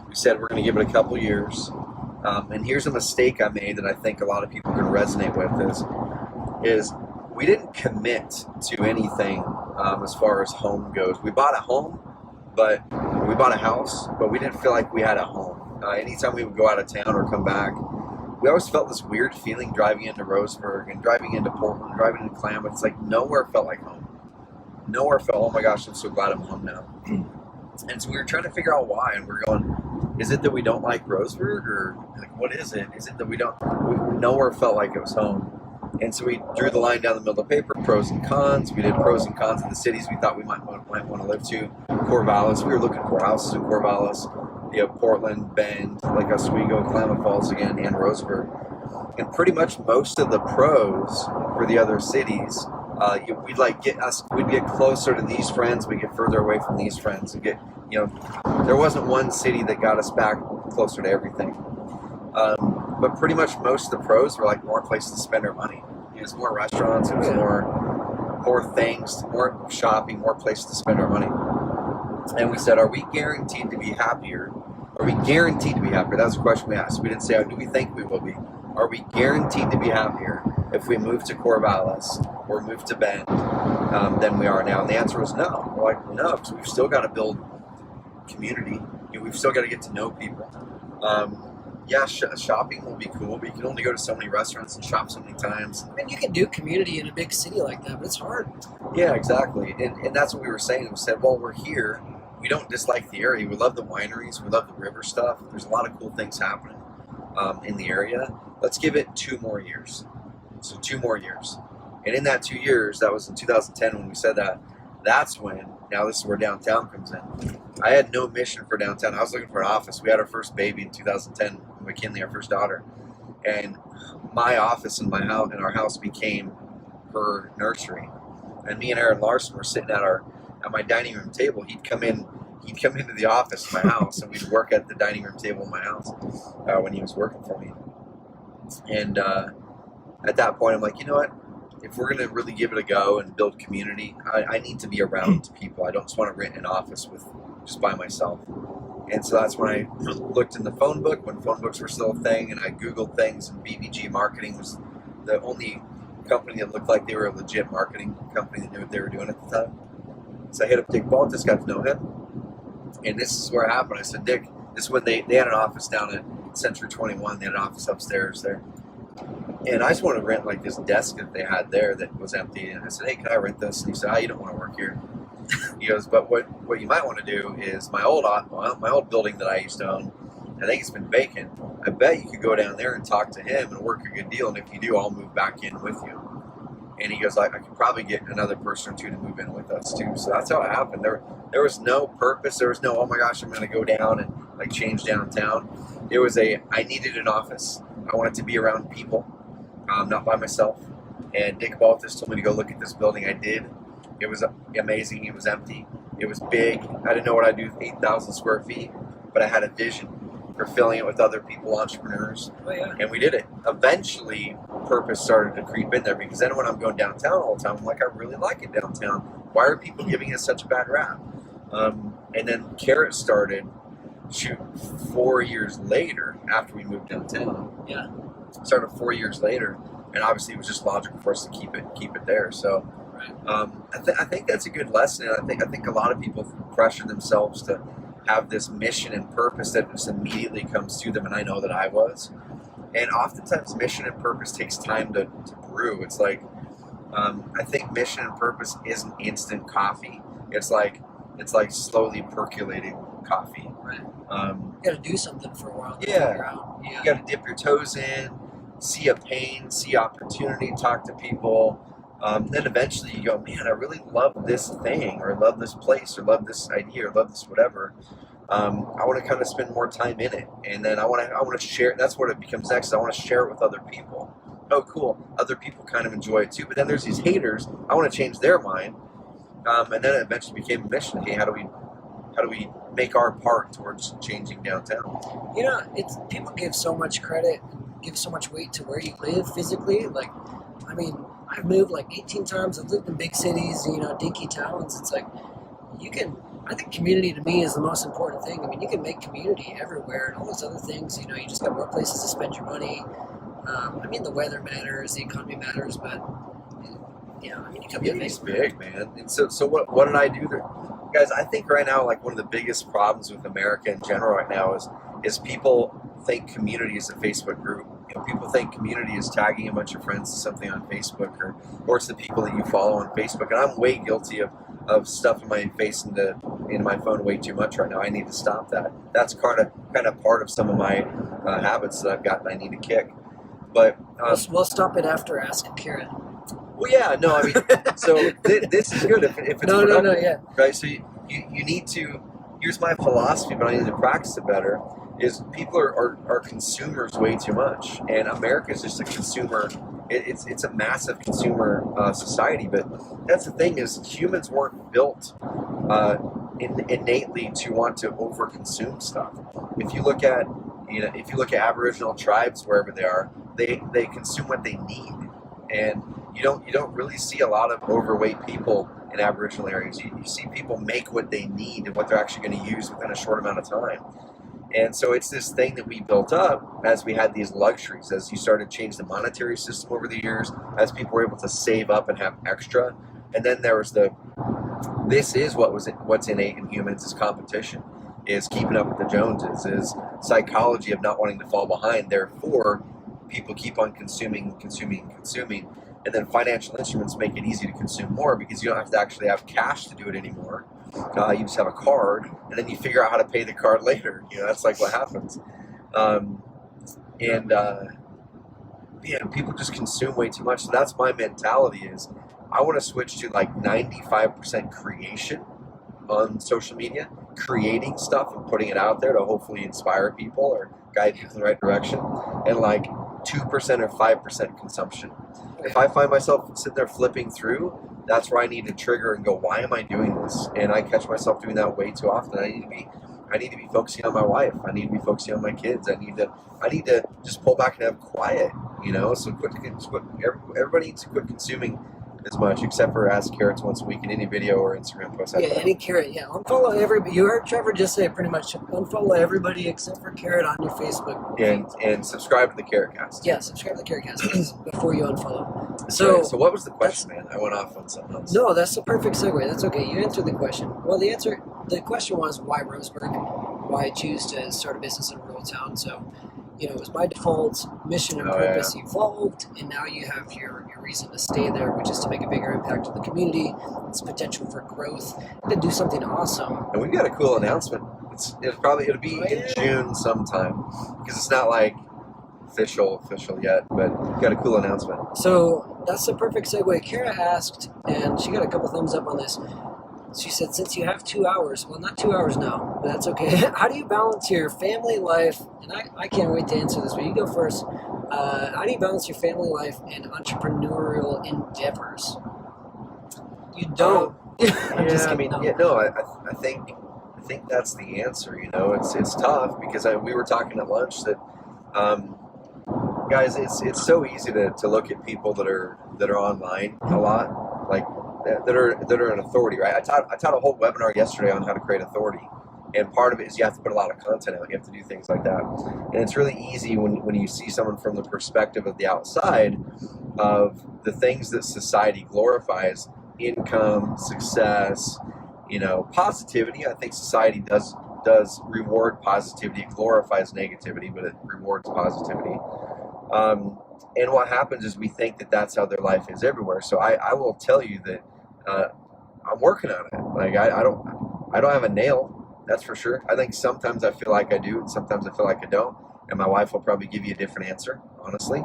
We said we're going to give it a couple years. And here's a mistake I made that I think a lot of people can resonate with is we didn't commit to anything as far as home goes. We bought a home, but we bought a house, but we didn't feel like we had a home. Anytime we would go out of town or come back, we always felt this weird feeling driving into Roseburg and driving into Portland, driving into Klamath. It's like nowhere felt like home. Nowhere felt, oh my gosh, I'm so glad I'm home now. And so we were trying to figure out why, and we're going, is it that we don't like Roseburg, or like what is it? Is it that we nowhere felt like it was home? And so we drew the line down the middle of the paper, pros and cons. We did pros and cons of the cities we thought we might want to live to. Corvallis, we were looking for houses in Corvallis. You have Portland, Bend, Lake Oswego, Klamath Falls again, and Roseburg. And pretty much most of the pros for the other cities, we'd get closer to these friends, we get further away from these friends, and there wasn't one city that got us back closer to everything. But pretty much most of the pros were like more places to spend our money. It was more restaurants, it was more things, more shopping, more places to spend our money. And we said, are we guaranteed to be happier? Are we guaranteed to be happier? That was the question we asked. We didn't say, do we think we will be? Are we guaranteed to be happier if we move to Corvallis or move to Bend than we are now? And the answer was no. We're like, no, because we've still got to build community. We've still got to get to know people. Shopping will be cool, but you can only go to so many restaurants and shop so many times. I mean, you can do community in a big city like that, but it's hard. Yeah, exactly. And that's what we were saying. We said, well, we're here. We don't dislike the area. We love the wineries. We love the river stuff. There's a lot of cool things happening in the area. Let's give it 2 more years. So 2 more years. And in that 2 years, that was in 2010 when we said that, that's when, now this is where downtown comes in. I had no mission for downtown. I was looking for an office. We had our first baby in 2010, McKinley, our first daughter. And my office in our house became her nursery. And me and Aaron Larson were sitting at my dining room table. He'd come into the office in my house, and we'd work at the dining room table in my house when he was working for me. And at that point, I'm like, you know what? If we're going to really give it a go and build community, I need to be around people. I don't just want to rent an office just by myself. And so that's when I looked in the phone book, when phone books were still a thing, and I Googled things, and BBG Marketing was the only company that looked like they were a legit marketing company that knew what they were doing at the time. So I hit up Dick Baltus, got to know him. And this is where it happened. I said, Dick, this is when they had an office down at Century 21. They had an office upstairs there. And I just wanted to rent like this desk that they had there that was empty. And I said, hey, can I rent this? And he said, you don't want to work here. He goes, but what you might want to do is my old building that I used to own, I think it's been vacant. I bet you could go down there and talk to him and work a good deal. And if you do, I'll move back in with you. And he goes, like, I could probably get another person or two to move in with us too. So that's how it happened. There was no purpose. There was no, oh my gosh, I'm going to go down and like change downtown. It was I needed an office. I wanted to be around people, not by myself. And Dick Baltus told me to go look at this building. I did. It was amazing. It was empty. It was big. I didn't know what I'd do with 8,000 square feet, but I had a vision for filling it with other people, entrepreneurs. Oh, yeah. And we did it. Eventually, purpose started to creep in there, because then when I'm going downtown all the time, I'm like, I really like it downtown. Why are people giving it such a bad rap? And then Carrot started, 4 years later after we moved downtown. Yeah. Started 4 years later, and obviously it was just logical for us to keep it there. So I think that's a good lesson. And I think a lot of people pressure themselves to have this mission and purpose that just immediately comes to them, and I know that I was. And oftentimes mission and purpose takes time to brew. It's like, I think mission and purpose isn't instant coffee. It's like slowly percolating coffee. Right. You got to do something for a while to Yeah. figure out. Yeah. You got to dip your toes in, see a pain, see opportunity, talk to people. Then eventually you go, man, I really love this thing, or love this place, or love this idea, or love this whatever. I want to kind of spend more time in it, and then I want to share. That's what it becomes next. I want to share it with other people. Oh, cool. Other people kind of enjoy it too. But then there's these haters. I want to change their mind, and then it eventually became a mission. Hey, how do we make our part towards changing downtown? You know, people give so much credit, give so much weight to where you live physically. Like, I mean, I've moved like 18 times. I've lived in big cities, dinky towns. It's like, I think community to me is the most important thing. I mean, you can make community everywhere, and all those other things, you just got more places to spend your money. I mean, the weather matters, the economy matters, but yeah, I mean, you can be Community's big, man. And so what did I do there? Guys, I think right now, like, one of the biggest problems with America in general right now is people think community is a Facebook group. People think community is tagging a bunch of friends to something on Facebook, or it's the people that you follow on Facebook. And I'm way guilty of stuffing my face into my phone way too much right now. I need to stop that. That's kind of part of some of my habits that I've got and I need to kick. But we'll stop it after Ask Karen. Well, yeah, no, I mean, so this is good if it's no, yeah. right? So you need to. Here's my philosophy, but I need to practice it better. Is people are consumers way too much, and America is just a consumer. It's a massive consumer society. But that's the thing, is humans weren't built innately to want to overconsume stuff. If you look at Aboriginal tribes, wherever they are, they consume what they need, and you don't really see a lot of overweight people in Aboriginal areas. You see people make what they need and what they're actually going to use within a short amount of time. And so it's this thing that we built up as we had these luxuries, as you started to change the monetary system over the years, as people were able to save up and have extra. And then there was what's innate in humans is competition, is keeping up with the Joneses, is psychology of not wanting to fall behind. Therefore, people keep on consuming. And then financial instruments make it easy to consume more, because you don't have to actually have cash to do it anymore. You just have a card, and then you figure out how to pay the card later. That's like what happens. People just consume way too much. So that's my mentality, is I want to switch to like 95% creation on social media, creating stuff and putting it out there to hopefully inspire people or guide people in the right direction, and like 2% or 5% consumption. If I find myself sitting there flipping through, that's where I need to trigger and go, why am I doing this? And I catch myself doing that way too often. I need to be focusing on my wife. I need to be focusing on my kids. I need to just pull back and have quiet. So everybody needs to quit consuming as much, except for Ask Carrots once a week in any video or Instagram post. Yeah, any carrot. Yeah, unfollow everybody. You heard Trevor just say pretty much unfollow everybody except for Carrot on your Facebook. And subscribe to the Carrot Cast. Yeah, subscribe to the Carrot Cast please, before you unfollow. So what was the question, man? I went off on something else. No, that's the perfect segue. That's okay. You answered the question. Well, the question was why Roseburg? Why choose to start a business in a rural town? So, it was by default. Mission and purpose evolved, and now you have your reason to stay there, which is to make a bigger impact on the community. It's potential for growth and to do something awesome. And we've got a cool announcement. It'll be in June sometime, because it's not like official yet, but we've got a cool announcement. So that's the perfect segue. Kara asked, and she got a couple thumbs up on this. She said, since you have 2 hours, well, not 2 hours now, but that's okay. How do you balance your family life? And I can't wait to answer this, but you go first. How do you balance your family life and entrepreneurial endeavors? You don't. I'm just kidding. I think that's the answer. You know, it's tough, because we were talking at lunch that, guys, it's so easy to look at people that are online a lot, like that are an authority, right? I taught a whole webinar yesterday on how to create authority, and part of it is you have to put a lot of content out. You have to do things like that, and it's really easy when you see someone from the perspective of the outside of the things that society glorifies: income, success, positivity. I think society does reward positivity. It glorifies negativity, but it rewards positivity. And what happens is we think that that's how their life is everywhere. So I will tell you that I'm working on it. Like I don't have a nail, that's for sure. I think sometimes I feel like I do, and sometimes I feel like I don't. And my wife will probably give you a different answer, honestly.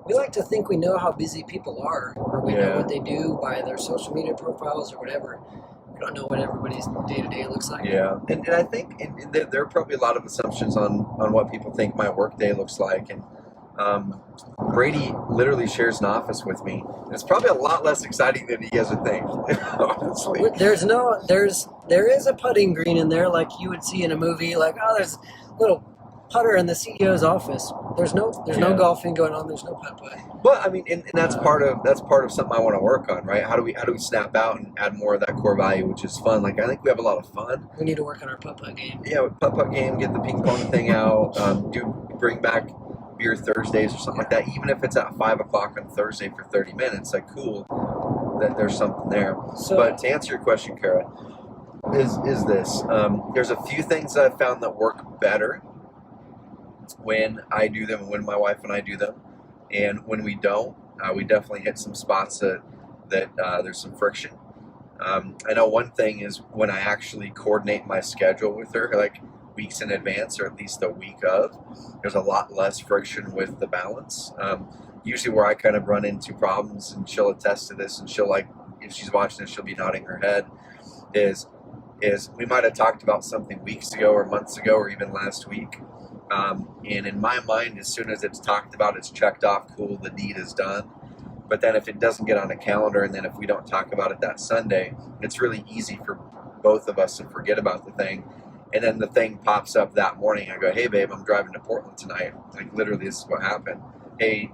We like to think we know how busy people are, or we know what they do by their social media profiles or whatever. We don't know what everybody's day-to-day looks like. Yeah, and I think there are probably a lot of assumptions on what people think my work day looks like. And Brady literally shares an office with me. It's probably a lot less exciting than you guys would think, honestly. There is a putting green in there, like you would see in a movie. Like, oh, there's a little putter in the CEO's office. There's no golfing going on. There's no putt-putt. But I mean, and that's part of something I want to work on, right? How do we snap out and add more of that core value, which is fun? Like, I think we have a lot of fun. We need to work on our putt-putt game. Yeah, putt-putt game. Get the ping pong thing out. Bring back beer Thursdays or something like that. Even if it's at 5 o'clock on Thursday for 30 minutes, like, cool. That there's something there. So, but to answer your question, Kara, is this? There's a few things that I've found that work better when I do them, when my wife and I do them, and when we don't, we definitely hit some spots that there's some friction. I know one thing is when I actually coordinate my schedule with her, like weeks in advance, or at least a week of, there's a lot less friction with the balance. Usually where I kind of run into problems, and she'll attest to this, and she'll, like, if she's watching this, she'll be nodding her head, is we might have talked about something weeks ago or months ago or even last week. And in my mind, as soon as it's talked about, it's checked off, cool, the deed is done. But then if it doesn't get on a calendar, and then if we don't talk about it that Sunday, it's really easy for both of us to forget about the thing. And then the thing pops up that morning. I go, hey, babe, I'm driving to Portland tonight. Like, literally, this is what happened. Hey,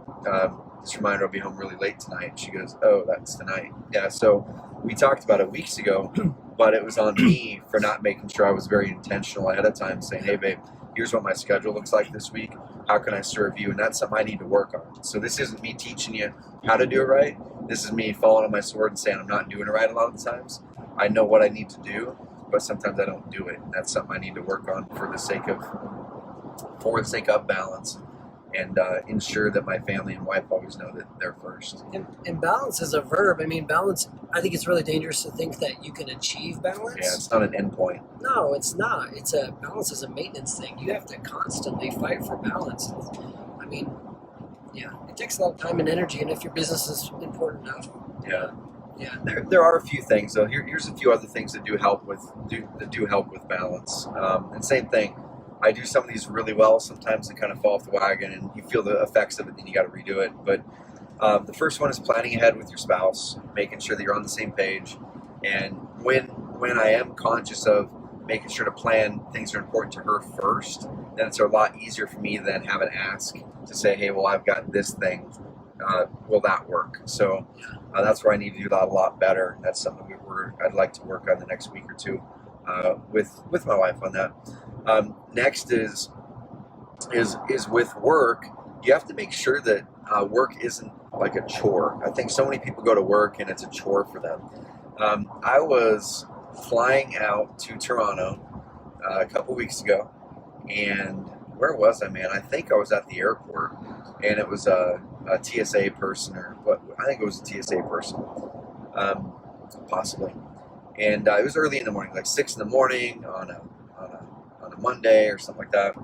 just a reminder, I'll be home really late tonight. And she goes, oh, that's tonight. Yeah, so we talked about it weeks ago, but it was on me for not making sure I was very intentional ahead of time, saying, hey, babe, here's what my schedule looks like this week. How can I serve you? And that's something I need to work on. So this isn't me teaching you how to do it right. This is me falling on my sword and saying I'm not doing it right a lot of the times. I know what I need to do, but sometimes I don't do it. And that's something I need to work on for the sake of balance, and ensure that my family and wife always know that they're first. And balance is a verb. I mean, balance, I think it's really dangerous to think that you can achieve balance. Yeah, it's not an endpoint. No, it's not. Balance is a maintenance thing. You have to constantly fight for balance. I mean, yeah, it takes a lot of time and energy, and if your business is important enough. Yeah. There are a few things though. Here's a few other things that do help with balance. And same thing. I do some of these really well. Sometimes they kind of fall off the wagon, and you feel the effects of it, then you got to redo it. But the first one is planning ahead with your spouse, making sure that you're on the same page. And when I am conscious of making sure to plan things that are important to her first, then it's a lot easier for me than having to ask to say, hey, well, I've got this thing. Will that work? So that's where I need to do that a lot better. That's something I'd like to work on the next week or two with my wife on that. Next is with work. You have to make sure that work isn't like a chore. I think so many people go to work and it's a chore for them. I was flying out to Toronto a couple weeks ago, and where was I, man? I think I was at the airport, and it was a TSA person, or what, I think it was a TSA person, possibly. And it was early in the morning, like 6 in the morning on a Monday or something like that.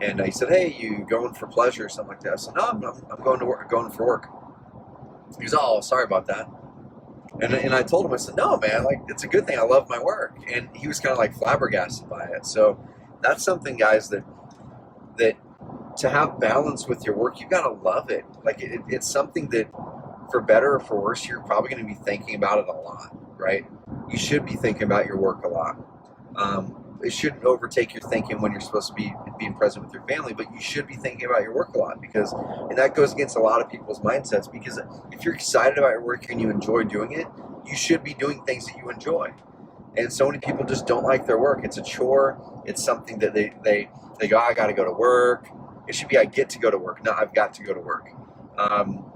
And he said, "Hey, you going for pleasure or something like that?" I said, "No, I'm going to work, going for work." He goes, "Oh, sorry about that." And I told him, I said, "No, man, like, it's a good thing. I love my work." And he was kind of like flabbergasted by it. So that's something, guys, that to have balance with your work, you got to love it. Like, it's something that, for better or for worse, you're probably going to be thinking about it a lot, right? You should be thinking about your work a lot. It shouldn't overtake your thinking when you're supposed to be being present with your family, but you should be thinking about your work a lot, and that goes against a lot of people's mindsets, because if you're excited about your work and you enjoy doing it, you should be doing things that you enjoy. And so many people just don't like their work. It's a chore. It's something that they go, "I got to go to work." It should be, "I get to go to work," not "I've got to go to work."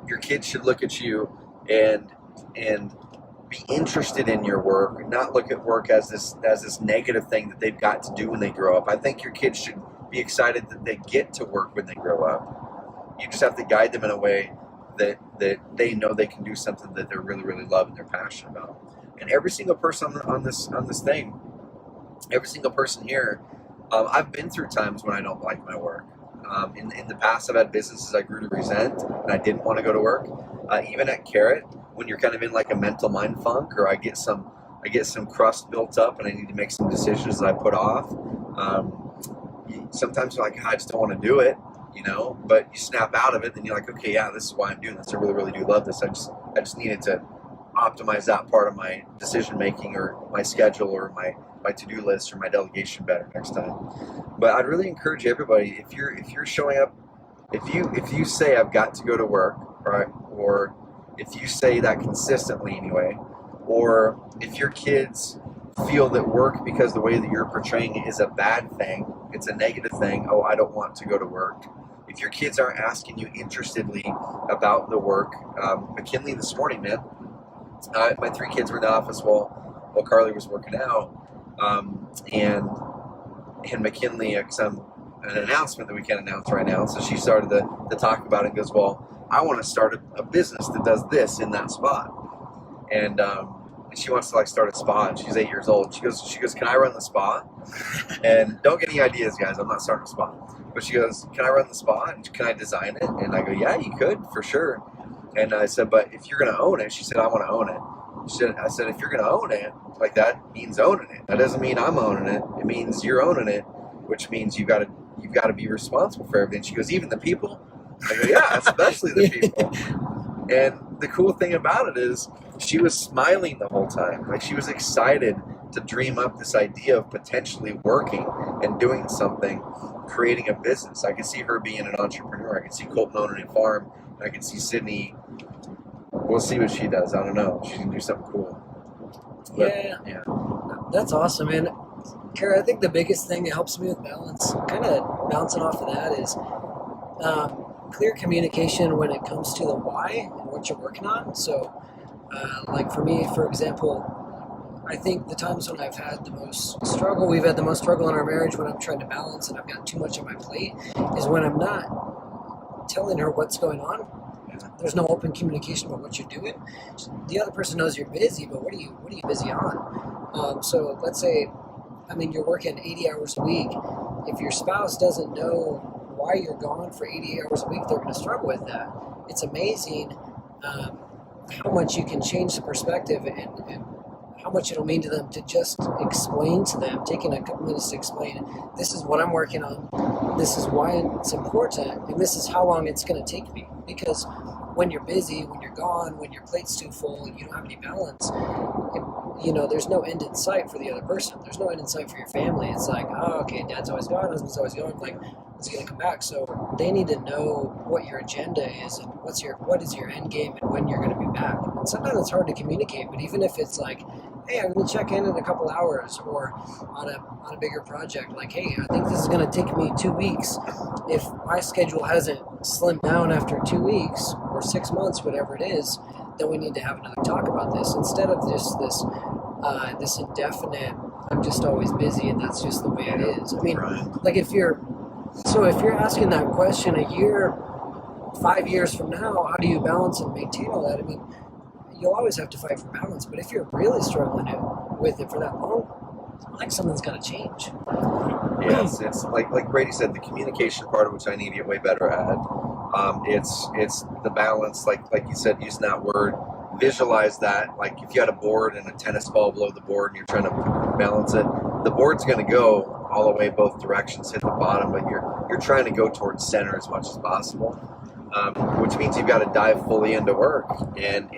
Your kids should look at you and be interested in your work, not look at work as this negative thing that they've got to do when they grow up. I think your kids should be excited that they get to work when they grow up. You just have to guide them in a way that they know they can do something that they really, really love and they're passionate about. And every single person on this thing, every single person here, I've been through times when I don't like my work. In the past, I've had businesses I grew to resent, and I didn't want to go to work. Even at Carrot, when you're kind of in like a mental mind funk, or I get some crust built up, and I need to make some decisions that I put off. Sometimes you're like, "I just don't want to do it," But you snap out of it, and you're like, "Okay, yeah, this is why I'm doing this. I really, really do love this. I just needed to optimize that part of my decision making, or my schedule, or my to-do list, or my delegation better next time." But I'd really encourage everybody, if you're showing up, if you say, "I've got to go to work," right, or if you say that consistently anyway, or if your kids feel that work, because the way that you're portraying it, is a bad thing, it's a negative thing, "Oh, I don't want to go to work." If your kids aren't asking you interestedly about the work, McKinley this morning, man, my 3 kids were in the office while Carly was working out, and McKinley, an announcement that we can't announce right now, so she started to talk about it and goes, "Well, I want to start a business that does this in that spot," and she wants to like start a spa, and she's 8 years old. She goes, "Can I run the spa?" And don't get any ideas, guys. I'm not starting a spa, but she goes, "Can I run the spa? And can I design it?" And I go, "Yeah, you could for sure." And I said, "But if you're going to own it," she said, "I want to own it." I said, "If you're going to own it, like, that means owning it. That doesn't mean I'm owning it. It means you're owning it, which means you've got to be responsible for everything." She goes, "Even the people?" I go, "Yeah, especially the people." And the cool thing about it is she was smiling the whole time. Like, she was excited to dream up this idea of potentially working and doing something, creating a business. I could see her being an entrepreneur. I could see Colton owning a farm. I could see Sydney. We'll see what she does. I don't know. She's going to do something cool. But, yeah. That's awesome, man. Kara, I think the biggest thing that helps me with balance, kind of bouncing off of that, is clear communication when it comes to the why and what you're working on. So, like for me, for example, I think the times when I've had the most struggle, we've had the most struggle in our marriage when I'm trying to balance and I've got too much on my plate, is when I'm not telling her what's going on. There's no open communication about what you're doing. The other person knows you're busy, but what are you busy on? So let's say, you're working 80 hours a week. If your spouse doesn't know why you're gone for 80 hours a week, they're going to struggle with that. It's amazing how much you can change the perspective and how much it'll mean to them to just explain to them, taking a couple minutes to explain, "This is what I'm working on, this is why it's important, and this is how long it's going to take me." Because when you're busy, when you're gone, when your plate's too full, you don't have any balance, there's no end in sight for the other person. There's no end in sight for your family. It's like, "Oh, okay, Dad's always gone, husband's always gone, like, when's he going to come back?" So they need to know what your agenda is and what is your end game and when you're going to be back. And sometimes it's hard to communicate, but even if it's like, "Hey, I'm going to check in a couple hours," or on a bigger project, like, "Hey, I think this is going to take me 2 weeks. If my schedule hasn't slimmed down after 2 weeks or 6 months, whatever it is, then we need to have another talk about this," instead of just this indefinite, "I'm just always busy and that's just the way it is." Like if you're asking that question a year 5 years from now, how do you balance and maintain all that? I mean, you'll always have to fight for balance, but if you're really struggling with it for that long, like something's got to change. Yes, it's like Brady said, the communication part of which I need to get way better at. It's the balance, like you said, using that word. Visualize that. Like if you had a board and a tennis ball below the board and you're trying to balance it, the board's going to go all the way both directions, hit the bottom, but you're trying to go towards center as much as possible, which means you've got to dive fully into work and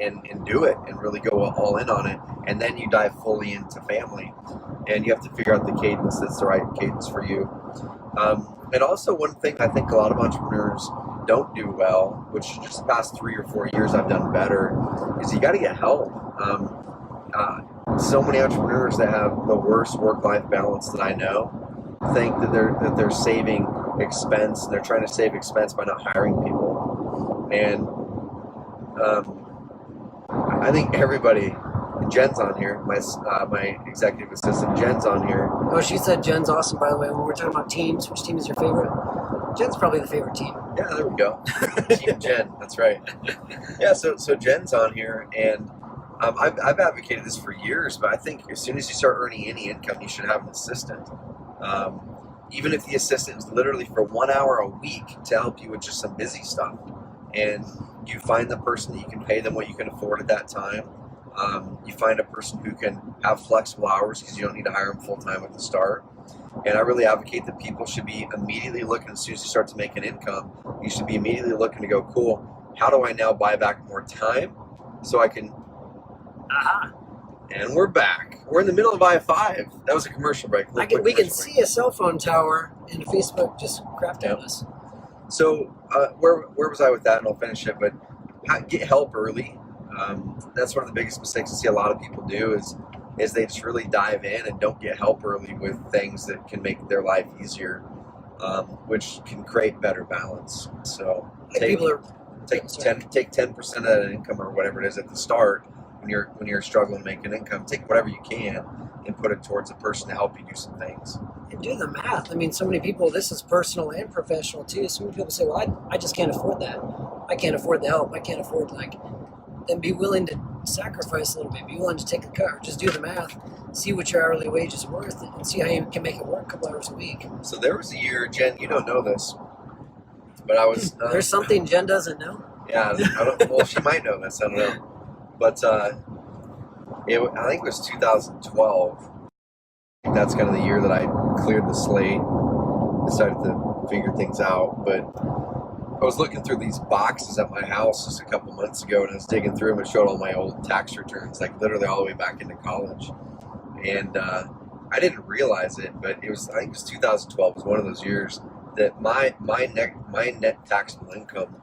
do it and really go all in on it, and then you dive fully into family, and you have to figure out the cadence that's the right cadence for you. And also one thing I think a lot of entrepreneurs don't do well, which just the past 3 or 4 years I've done better, is you got to get help. So many entrepreneurs that have the worst work-life balance that I know think that they're saving expense, and they're trying to save expense by not hiring people. And I think everybody, Jen's on here, my executive assistant, Jen's on here. Oh, she said Jen's awesome, by the way. When we're talking about teams, which team is your favorite? Jen's probably the favorite team. Yeah, there we go. Team Jen, that's right. Yeah, so Jen's on here, and I've advocated this for years, but I think as soon as you start earning any income, you should have an assistant. Even if the assistant is literally for 1 hour a week to help you with just some busy stuff, and you find the person that you can pay them what you can afford at that time. You find a person who can have flexible hours because you don't need to hire them full-time at the start. And I really advocate that people should be immediately looking, as soon as you start to make an income, you should be immediately looking to go, cool, how do I now buy back more time so I can... And we're back. We're in the middle of I-5. That was a commercial break. We can see a cell phone tower, and Facebook just crapped on us. So where was I with that? And I'll finish it. But get help early. That's one of the biggest mistakes I see a lot of people do is they just really dive in and don't get help early with things that can make their life easier, which can create better balance. So take 10% of that income or whatever it is at the start when you're struggling to make an income. Take whatever you can and put it towards a person to help you do some things. And do the math. I mean, so many people, this is personal and professional too. So many people say, well, I just can't afford that. I can't afford the help. I can't afford then be willing to sacrifice a little bit. Be willing to take a cut. Or just do the math. See what your hourly wage is worth and see how you can make it work a couple hours a week. So there was a year, Jen, you don't know this, but I was... There's something Jen doesn't know? Yeah, well, she might know this. I don't know. But I think it was 2012. That's kind of the year that I cleared the slate, decided to figure things out. But I was looking through these boxes at my house just a couple months ago, and I was digging through them and showed all my old tax returns, like literally all the way back into college. And I didn't realize it, but I think it was 2012 was one of those years that my net taxable income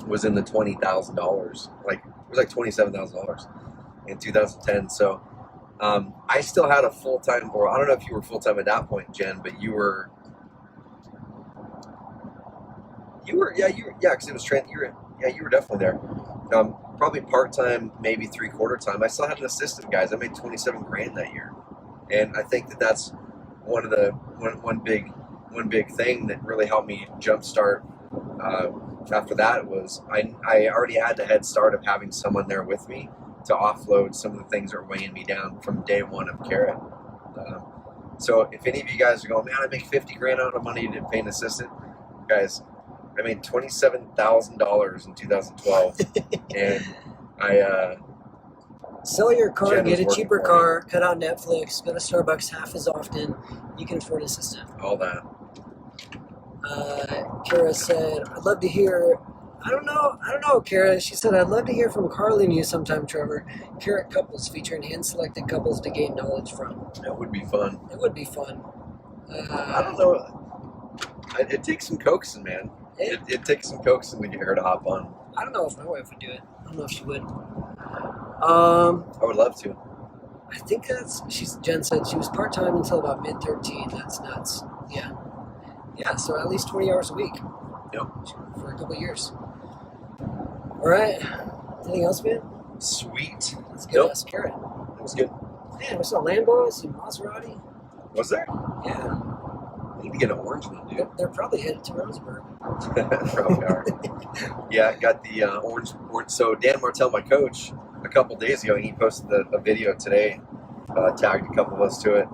was in the $20,000. Like it was like $27,000 in 2010. So I still had a full-time, or I don't know if you were full-time at that point, Jen, but you were, because it was you were definitely there. Probably part-time, maybe 3/4 time. I still had an assistant, guys. I made $27,000 that year, and I think that's one big thing that really helped me jumpstart. After that was I already had the head start of having someone there with me to offload some of the things that were weighing me down from day one of Carrot. So if any of you guys are going, man, I make $50,000 out of money to pay an assistant, guys, I made $27,000 in 2012, and I sell your car, get a cheaper car, cut out Netflix, go to Starbucks half as often. You can afford an assistant. All that. Kara said, "I'd love to hear." I don't know, Kara. She said, "I'd love to hear from Carly and you sometime, Trevor. Carrot couples featuring hand-selected couples to gain knowledge from." That would be fun. It would be fun. I don't know. It takes some coaxing, man. It takes some coaxing to get her to hop on. I don't know if my wife would do it. I don't know if she would. I would love to. I think Jen said she was part-time until about mid-13. That's nuts. Yeah. Yeah, so at least 20 hours a week. Yep. For a couple of years. All right. Anything else, man? Sweet. Let's go. That's Carrot. That was good. Man, we saw Lambo, some Maserati. Was there? Yeah. I need to get an orange one, dude. They're probably headed to Roseburg. Probably are. Yeah, I got the orange. So Dan Martell, my coach, a couple days ago, he posted a video today, tagged a couple of us to it.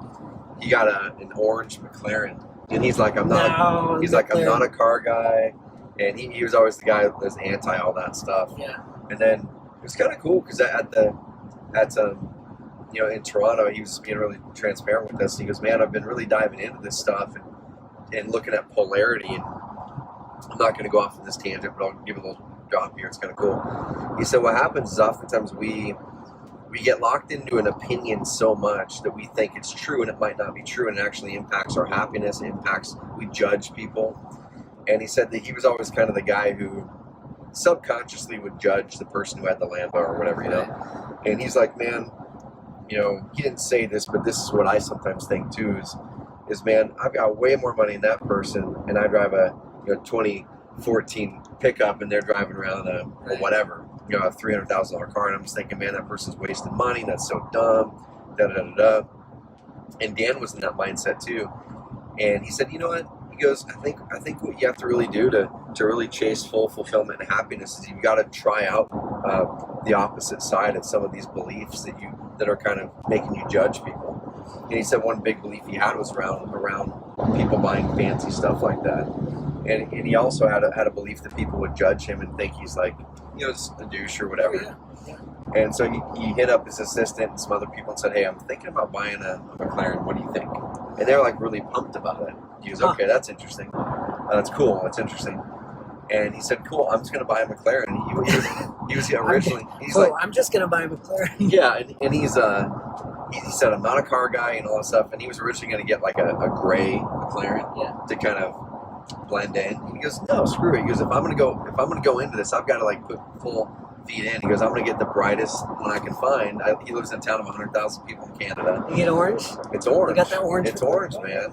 He got an orange McLaren, and he's like, I'm not. He's like, I'm not a car guy, and he was always the guy that was anti all that stuff. Yeah. And then it was kind of cool because in Toronto, he was being really transparent with us. He goes, man, I've been really diving into this stuff and looking at polarity. And I'm not going to go off on this tangent, but I'll give a little drop here. It's kind of cool. He said, what happens is oftentimes we get locked into an opinion so much that we think it's true and it might not be true, and it actually impacts our happiness, we judge people. And he said that he was always kind of the guy who subconsciously would judge the person who had the Lambo or whatever, And he's like, man, he didn't say this, but this is what I sometimes think too, is man, I've got way more money than that person, and I drive a 2014 pickup, and they're driving around a whatever, a $300,000 car, and I'm just thinking, man, that person's wasting money. That's so dumb. Da da da da. And Dan was in that mindset too, and he said, you know what? He goes, I think what you have to really do to really chase full fulfillment and happiness is you've got to try out the opposite side of some of these beliefs that are kind of making you judge people. And he said one big belief he had was around people buying fancy stuff like that. And he also had a belief that people would judge him and think he's like, just a douche or whatever. Oh, yeah. And so he hit up his assistant and some other people and said, hey, I'm thinking about buying a McLaren. What do you think? And they're like really pumped about it. He was, okay, that's interesting. That's cool. That's interesting. And he said, cool, I'm just going to buy a McLaren. He was originally, I'm just going to buy a McLaren. Yeah, and he said, I'm not a car guy and all that stuff. And he was originally going to get like a gray McLaren to kind of blend in. He goes, no, screw it. He goes, if I'm gonna go into this, I've got to like put full feet in. He goes, I'm gonna get the brightest one I can find. He lives in a town of 100,000 people in Canada. You get orange? It's orange. You got that orange? It's orange, man.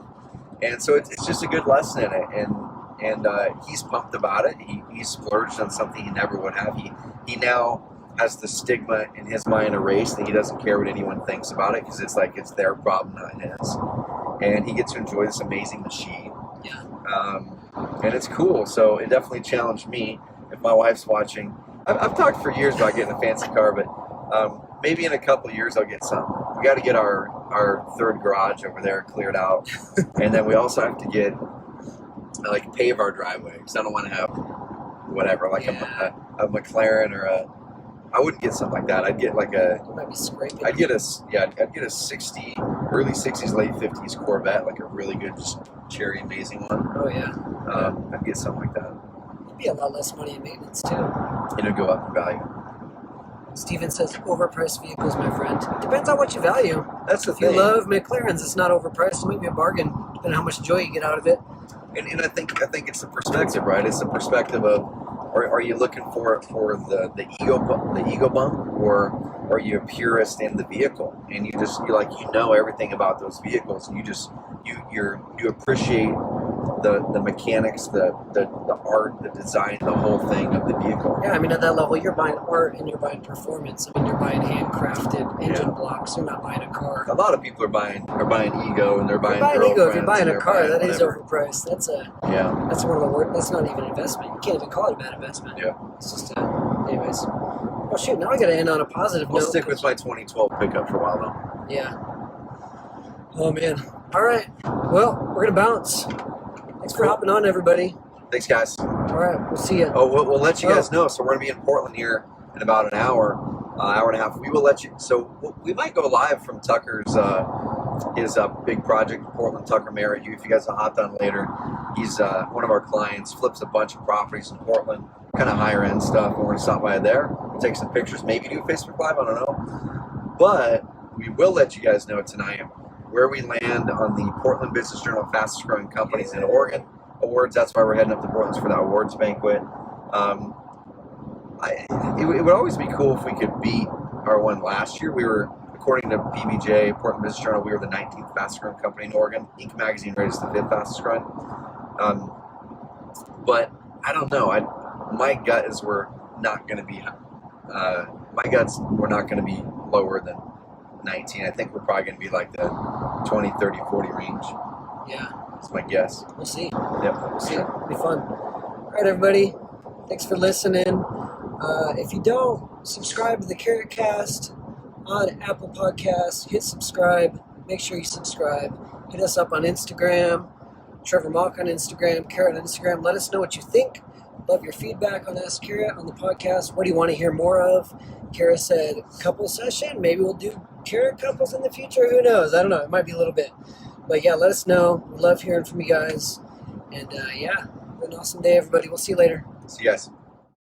And so it's just a good lesson in it. And he's pumped about it. He splurged on something he never would have. He now has the stigma in his mind erased, and he doesn't care what anyone thinks about it because it's like it's their problem, not his. And he gets to enjoy this amazing machine. Yeah. And it's cool. So it definitely challenged me. If my wife's watching, I've talked for years about getting a fancy car, but maybe in a couple of years I'll get some. We got to get our third garage over there cleared out, and then we also have to get pave our driveway because I don't want to have whatever a McLaren or I wouldn't get something like that. I'd get like might be scraping. I'd get a 60, early 60s, late 50s Corvette, like a really good, just cherry amazing one. Oh yeah. I'd get something like that. It'd be a lot less money in maintenance too. It'll go up in value. Steven says, overpriced vehicles, my friend. Depends on what you value. That's the if thing. If you love McLarens, it's not overpriced. It might be a bargain, depending on how much joy you get out of it. And I think it's the perspective, right? It's the perspective of, are you looking for the ego bump, or are you a purist in the vehicle, and you know everything about those vehicles, and you appreciate the mechanics, the art, the design, the whole thing of the vehicle. Yeah, I mean, at that level, you're buying art and you're buying performance. I mean, you're buying handcrafted engine blocks. You're not buying a car. A lot of people are buying ego, and they're buying ego. If you're buying a car, that is whatever. overpriced. That's one of the worst. That's not even an investment. You can't even call it a bad investment. Yeah. It's just anyways. Oh shoot! Now I got to end on a positive note. I'll stick with my 2012 pickup for a while though. Yeah. Oh man. All right. Well, we're gonna bounce. Thanks for hopping on, everybody. Thanks, guys. All right, we'll see you. Oh, we'll let you guys know. So we're gonna be in Portland here in about an hour, hour and a half. We will let you. So we might go live from Tucker's his big project in Portland. Tucker Merritt. If you guys have hopped on later, he's one of our clients. Flips a bunch of properties in Portland, kind of higher end stuff. And we're gonna stop by there, we'll take some pictures, maybe do a Facebook Live. I don't know, but we will let you guys know tonight where we land on the Portland Business Journal Fastest Growing Companies in Oregon awards. That's why we're heading up to Portland for that awards banquet. It would always be cool if we could beat our one last year. We were, according to PBJ, Portland Business Journal, we were the 19th fastest growing company in Oregon. Inc. Magazine rated us the 5th fastest growing. But I don't know. My gut is we're not going to be. We're not going to be lower than 19. I think we're probably going to be like the 20, 30, 40 range. Yeah. That's my guess. We'll see. Yep. We'll see. It'll be fun. right, everybody. Thanks for listening. If you don't, subscribe to the Carrot Cast on Apple Podcasts. Hit subscribe. Make sure you subscribe. Hit us up on Instagram. Trevor Mock on Instagram. Carrot on Instagram. Let us know what you think. Love your feedback on Ask Carrot on the podcast. What do you want to hear more of? Kara said couple session. Maybe we'll do Carrot couples in the future. Who knows? I don't know. It might be a little bit. But yeah, let us know. We love hearing from you guys. And yeah, have an awesome day, everybody. We'll see you later. See you guys.